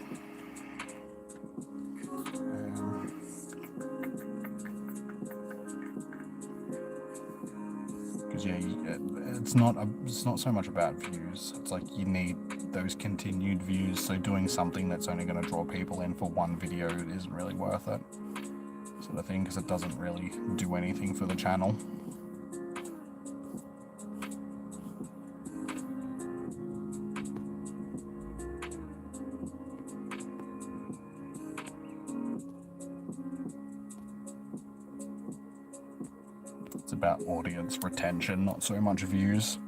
Because yeah, it's not so much about views. It's like you need those continued views, so doing something that's only going to draw people in for one video isn't really worth it, sort of thing, because it doesn't really do anything for the channel. It's about audience retention, not so much views.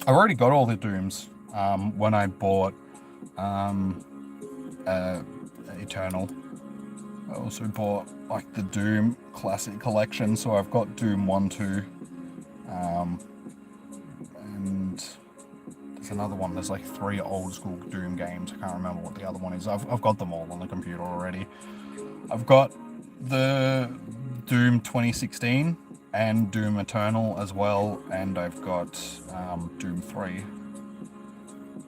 I've already got all the Dooms. When I bought Eternal, I also bought like the Doom Classic Collection, so I've got Doom 1, 2, and There's another one. There's like 3 old school Doom games. I can't remember what the other one is. I've got them all on the computer already. I've got the Doom 2016 and Doom Eternal as well, and I've got Doom 3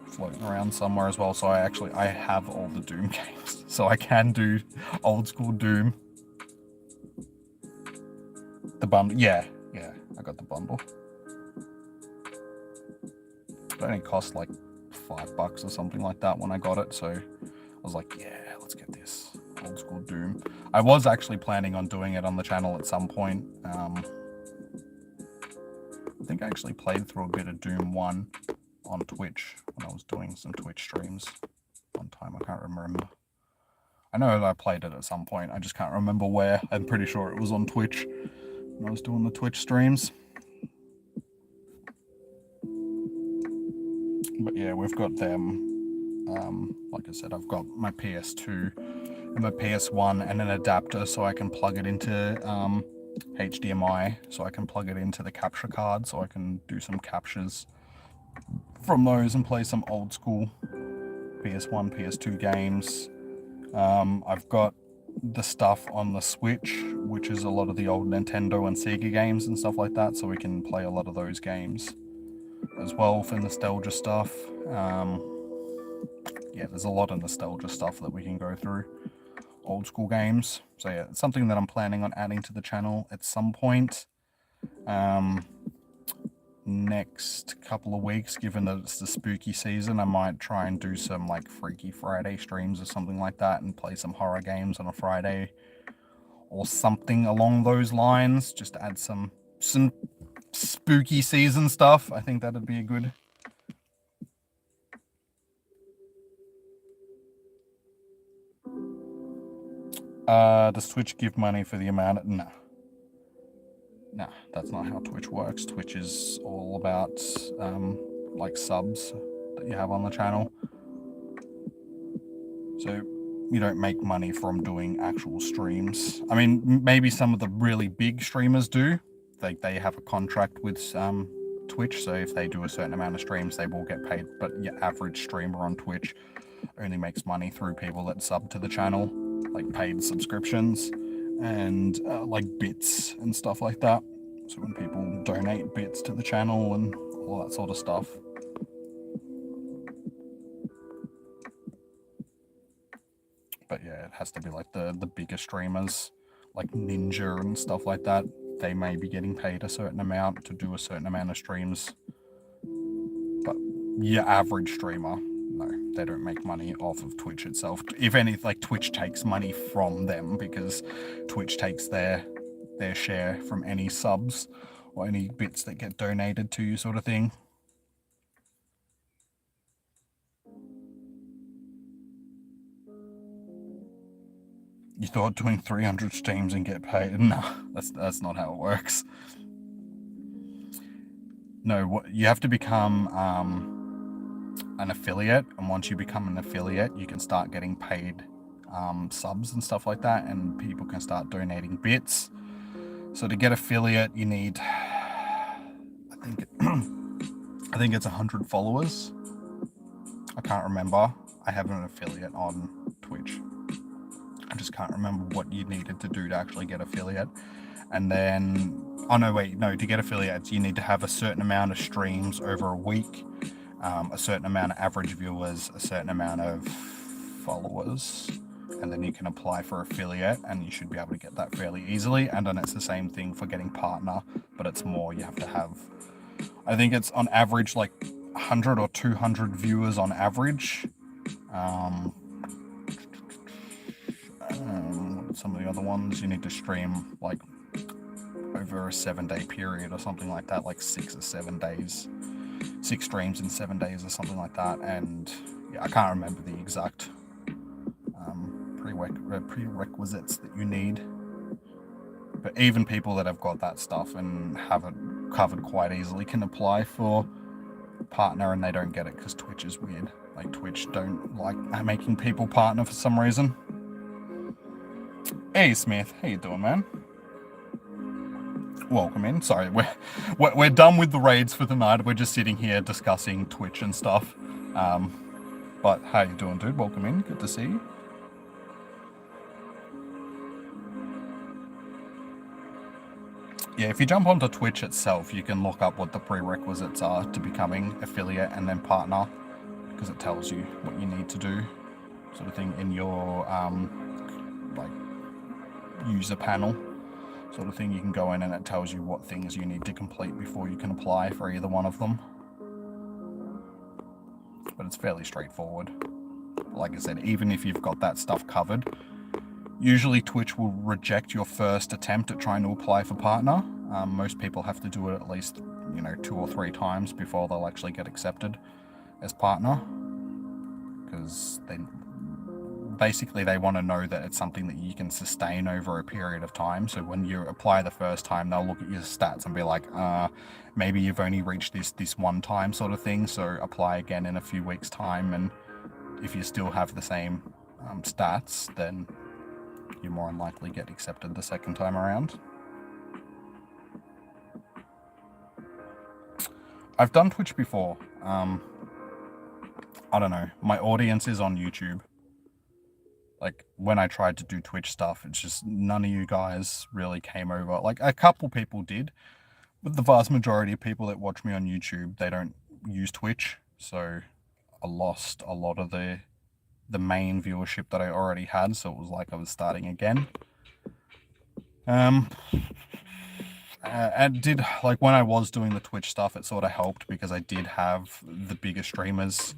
floating around somewhere as well. So I have all the Doom games, so I can do old school Doom. The bundle, yeah, I got the bundle. It only cost like $5 or something like that when I got it, so I was like, yeah, let's get this old school Doom. I was actually planning on doing it on the channel at some point. I think I actually played through a bit of Doom 1 on Twitch when I was doing some Twitch streams one time. I can't remember. I know that I played it at some point. I just can't remember where. I'm pretty sure it was on Twitch when I was doing the Twitch streams. But yeah, we've got them. Like I said, I've got my PS2 and my PS1 and an adapter so I can plug it into HDMI, so I can plug it into the capture card so I can do some captures from those and play some old school PS1, PS2 games. I've got the stuff on the Switch, which is a lot of the old Nintendo and Sega games and stuff like that, so we can play a lot of those games as well for nostalgia stuff. Yeah, there's a lot of nostalgia stuff that we can go through. Old school games. So yeah, it's something that I'm planning on adding to the channel at some point. Next couple of weeks, given that it's the spooky season, I might try and do some like Freaky Friday streams or something like that and play some horror games on a Friday or something along those lines, just to add some spooky season stuff. I think that'd be a good. Does Twitch give money for the amount of... No, that's not how Twitch works. Twitch is all about like subs that you have on the channel. So you don't make money from doing actual streams. I mean, maybe some of the really big streamers do. They have a contract with Twitch, so if they do a certain amount of streams, they will get paid. But your average streamer on Twitch only makes money through people that sub to the channel, like paid subscriptions and like bits and stuff like that. So when people donate bits to the channel and all that sort of stuff. But yeah, it has to be like the bigger streamers, like Ninja and stuff like that. They may be getting paid a certain amount to do a certain amount of streams. But your average streamer, no, they don't make money off of Twitch itself. If any, like Twitch takes money from them because Twitch takes their share from any subs or any bits that get donated to you, sort of thing. You thought doing 300 streams and get paid? No, that's not how it works. No, you have to become an affiliate, and once you become an affiliate, you can start getting paid subs and stuff like that, and people can start donating bits. So to get affiliate, you need, I think it's 100 followers. I can't remember. I have an affiliate on Twitch. I just can't remember what you needed to do to actually get affiliate. And then, to get affiliates, you need to have a certain amount of streams over a week, a certain amount of average viewers, a certain amount of followers, and then you can apply for affiliate, and you should be able to get that fairly easily. And then it's the same thing for getting partner, but it's more, you have to have, I think it's on average like 100 or 200 viewers on average. Some of the other ones, you need to stream like over a 7-day period or something like that, like 6 or 7 days, 6 streams in 7 days or something like that. And yeah, I can't remember the exact prerequisites that you need, but even people that have got that stuff and have it covered quite easily can apply for partner, and they don't get it because Twitch is weird. Like Twitch don't like making people partner for some reason. Hey Smith, how you doing, man? Welcome in. Sorry, we're done with the raids for the night. We're just sitting here discussing Twitch and stuff. But how you doing, dude? Welcome in. Good to see you. Yeah, if you jump onto Twitch itself, you can look up what the prerequisites are to becoming affiliate and then partner, because it tells you what you need to do, sort of thing, in your like user panel, sort of thing. You can go in and it tells you what things you need to complete before you can apply for either one of them. But it's fairly straightforward. Like I said, even if you've got that stuff covered, usually Twitch will reject your first attempt at trying to apply for partner. Most people have to do it at least, 2 or 3 times before they'll actually get accepted as partner, because they want to know that it's something that you can sustain over a period of time. So when you apply the first time, they'll look at your stats and be like, maybe you've only reached this one time, sort of thing, so apply again in a few weeks' time, and if you still have the same stats, then you more than likely get accepted the second time around. I've done Twitch before. I don't know. My audience is on YouTube. Like, when I tried to do Twitch stuff, it's just none of you guys really came over. Like, a couple people did, but the vast majority of people that watch me on YouTube, they don't use Twitch. So I lost a lot of the main viewership that I already had, so it was like I was starting again. And did, like, when I was doing the Twitch stuff, it sort of helped because I did have the bigger streamers.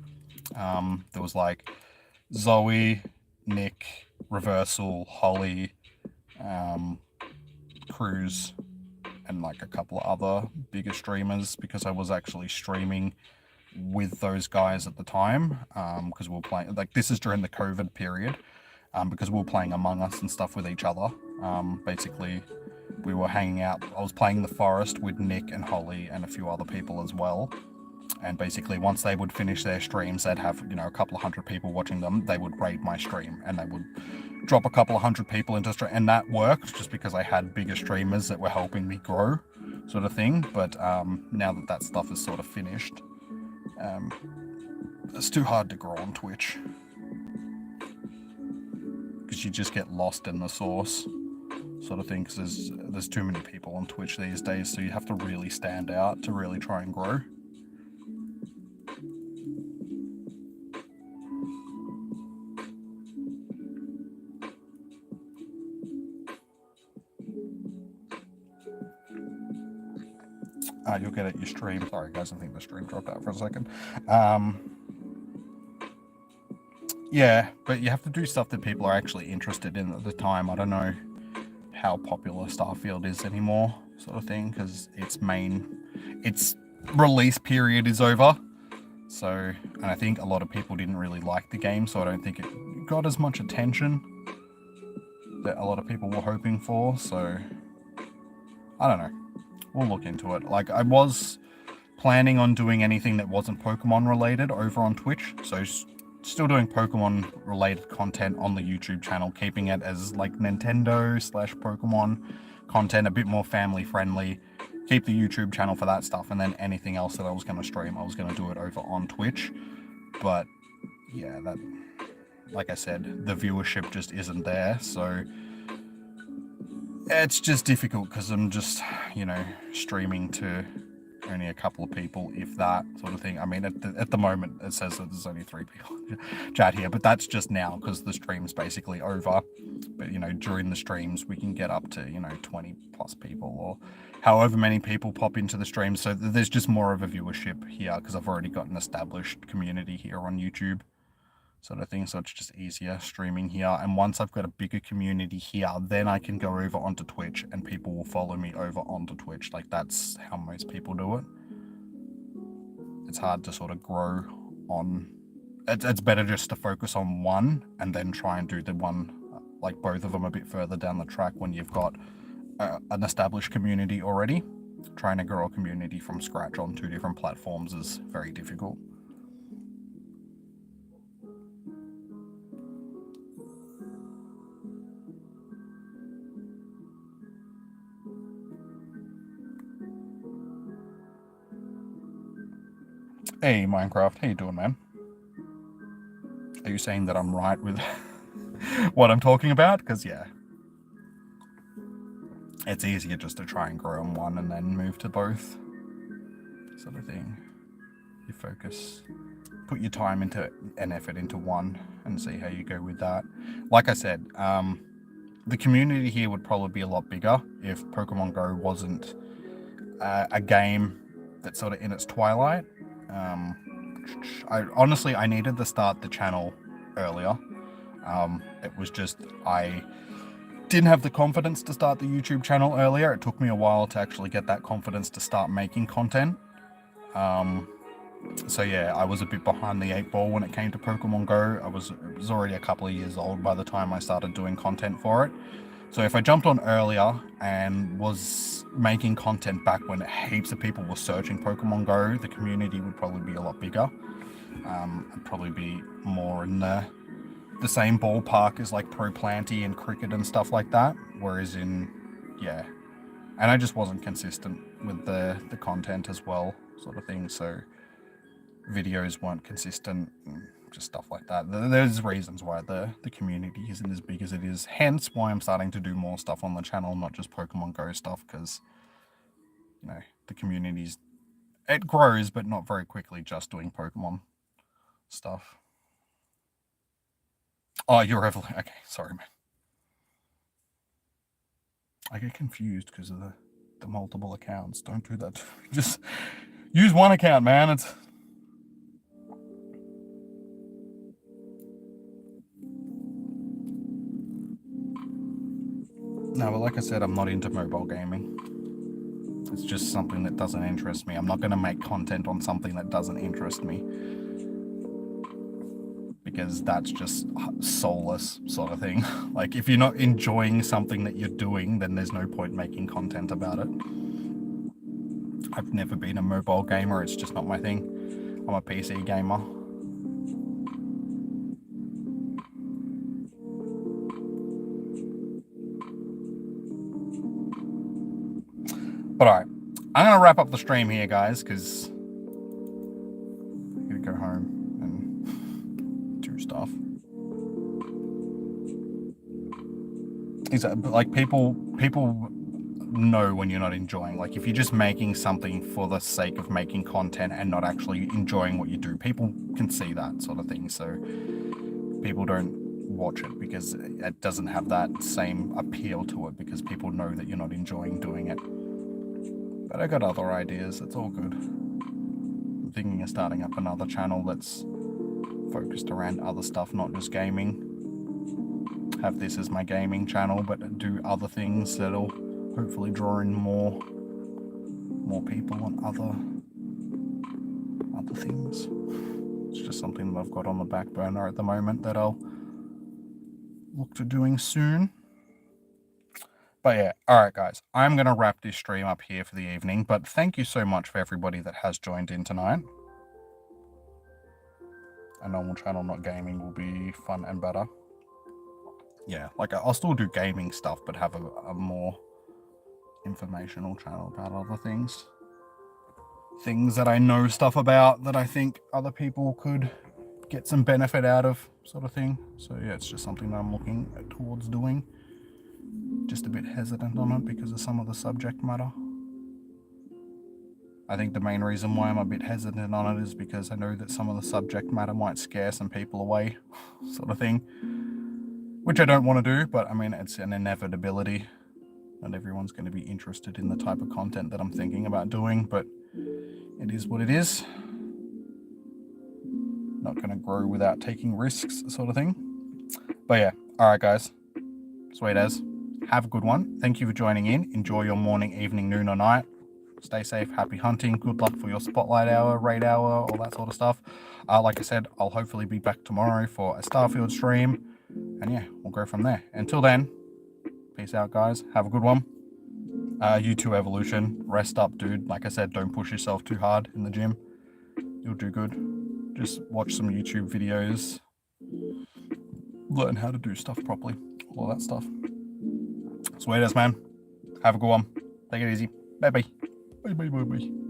There was like Zoe, Nick, Reversal, Holly, Cruz, and like a couple of other bigger streamers, because I was actually streaming with those guys at the time, because we were playing, like, this is during the COVID period, because we were playing Among Us and stuff with each other. Basically, we were hanging out. I was playing the Forest with Nick and Holly and a few other people as well. And basically, once they would finish their streams, they'd have, a couple of hundred people watching them. They would raid my stream, and they would drop a couple of hundred people into stream. And that worked just because I had bigger streamers that were helping me grow, sort of thing. But now that stuff is sort of finished, it's too hard to grow on Twitch, because you just get lost in the sauce, sort of thing, because there's too many people on Twitch these days, so you have to really stand out to really try and grow. You'll get it your stream. Sorry guys, I think the stream dropped out for a second. Yeah, but you have to do stuff that people are actually interested in at the time. I don't know how popular Starfield is anymore, sort of thing, because its release period is over. So, and I think a lot of people didn't really like the game, so I don't think it got as much attention that a lot of people were hoping for. So, I don't know. We'll look into it. Like, I was planning on doing anything that wasn't Pokemon related over on Twitch, so still doing Pokemon related content on the YouTube channel, keeping it as like Nintendo/Pokemon content, a bit more family friendly. Keep the YouTube channel for that stuff, and then anything else that I was going to stream, I was going to do it over on Twitch. But yeah, that, like I said, the viewership just isn't there, so it's just difficult because I'm just, streaming to only a couple of people, if that, sort of thing. I mean, at the moment, it says that there's only 3 people chat here, but that's just now because the stream's basically over. But, during the streams, we can get up to, 20 plus people, or however many people pop into the stream. So there's just more of a viewership here because I've already got an established community here on YouTube, sort of thing. So it's just easier streaming here. And once I've got a bigger community here, then I can go over onto Twitch and people will follow me over onto Twitch. Like, that's how most people do it. It's hard to sort of grow on. It's better just to focus on one and then try and do the one, like both of them, a bit further down the track when you've got an established community already. Trying to grow a community from scratch on 2 different platforms is very difficult. Hey, Minecraft, how you doing, man? Are you saying that I'm right with what I'm talking about? Because, yeah, it's easier just to try and grow on one and then move to both, sort of thing. You focus, put your time into and effort into one and see how you go with that. Like I said, the community here would probably be a lot bigger if Pokemon Go wasn't a game that's sort of in its twilight. I needed to start the channel earlier. It was just I didn't have the confidence to start the YouTube channel earlier. It took me a while to actually get that confidence to start making content. So yeah, I was a bit behind the 8 ball when it came to Pokemon Go. It was already a couple of years old by the time I started doing content for it. So if I jumped on earlier and was making content back when heaps of people were searching Pokemon Go, the community would probably be a lot bigger. I'd probably be more in the same ballpark as like Pro Planty and Cricket and stuff like that. Whereas and I just wasn't consistent with the content as well, sort of thing. So videos weren't consistent, and just stuff like that. There's reasons why the community isn't as big as it is. Hence why I'm starting to do more stuff on the channel, not just Pokemon Go stuff, because the community's it grows, but not very quickly. Just doing Pokemon stuff. Oh, you're okay. Sorry, man. I get confused because of the multiple accounts. Don't do that. Just use one account, man. It's no, but like I said, I'm not into mobile gaming. It's just something that doesn't interest me. I'm not going to make content on something that doesn't interest me, because that's just soulless, sort of thing. Like, if you're not enjoying something that you're doing, then there's no point making content about it. I've never been a mobile gamer. It's just not my thing. I'm a PC gamer. But alright, I'm going to wrap up the stream here, guys, because I'm going to go home and do stuff. Like, people know when you're not enjoying. Like, if you're just making something for the sake of making content and not actually enjoying what you do, people can see that, sort of thing. So people don't watch it because it doesn't have that same appeal to it, because people know that you're not enjoying doing it. But I got other ideas. It's all good. I'm thinking of starting up another channel that's focused around other stuff, not just gaming. Have this as my gaming channel, but do other things that'll hopefully draw in more people and other things. It's just something that I've got on the back burner at the moment that I'll look to doing soon. But yeah, alright guys, I'm going to wrap this stream up here for the evening, but thank you so much for everybody that has joined in tonight. A normal channel, not gaming, will be fun and better. Yeah, like, I'll still do gaming stuff, but have a more informational channel about other things. Things that I know stuff about that I think other people could get some benefit out of, sort of thing. So yeah, it's just something that I'm looking towards doing. Just a bit hesitant on it because of some of the subject matter. I think the main reason why I'm a bit hesitant on it is because I know that some of the subject matter might scare some people away, sort of thing. Which I don't want to do, but I mean, it's an inevitability. Not everyone's going to be interested in the type of content that I'm thinking about doing, but it is what it is. Not going to grow without taking risks, sort of thing. But yeah, alright guys. Sweet as. Have a good one. Thank you for joining in. Enjoy your morning, evening, noon, or night. Stay safe. Happy hunting. Good luck for your spotlight hour, raid hour, all that sort of stuff. Like I said, I'll hopefully be back tomorrow for a Starfield stream. And yeah, we'll go from there. Until then, peace out, guys. Have a good one. You too, Evolution. Rest up, dude. Like I said, don't push yourself too hard in the gym. You'll do good. Just watch some YouTube videos. Learn how to do stuff properly. All that stuff. Sweet as, man. Have a good one. Take it easy. Bye-bye. Bye-bye, bye-bye.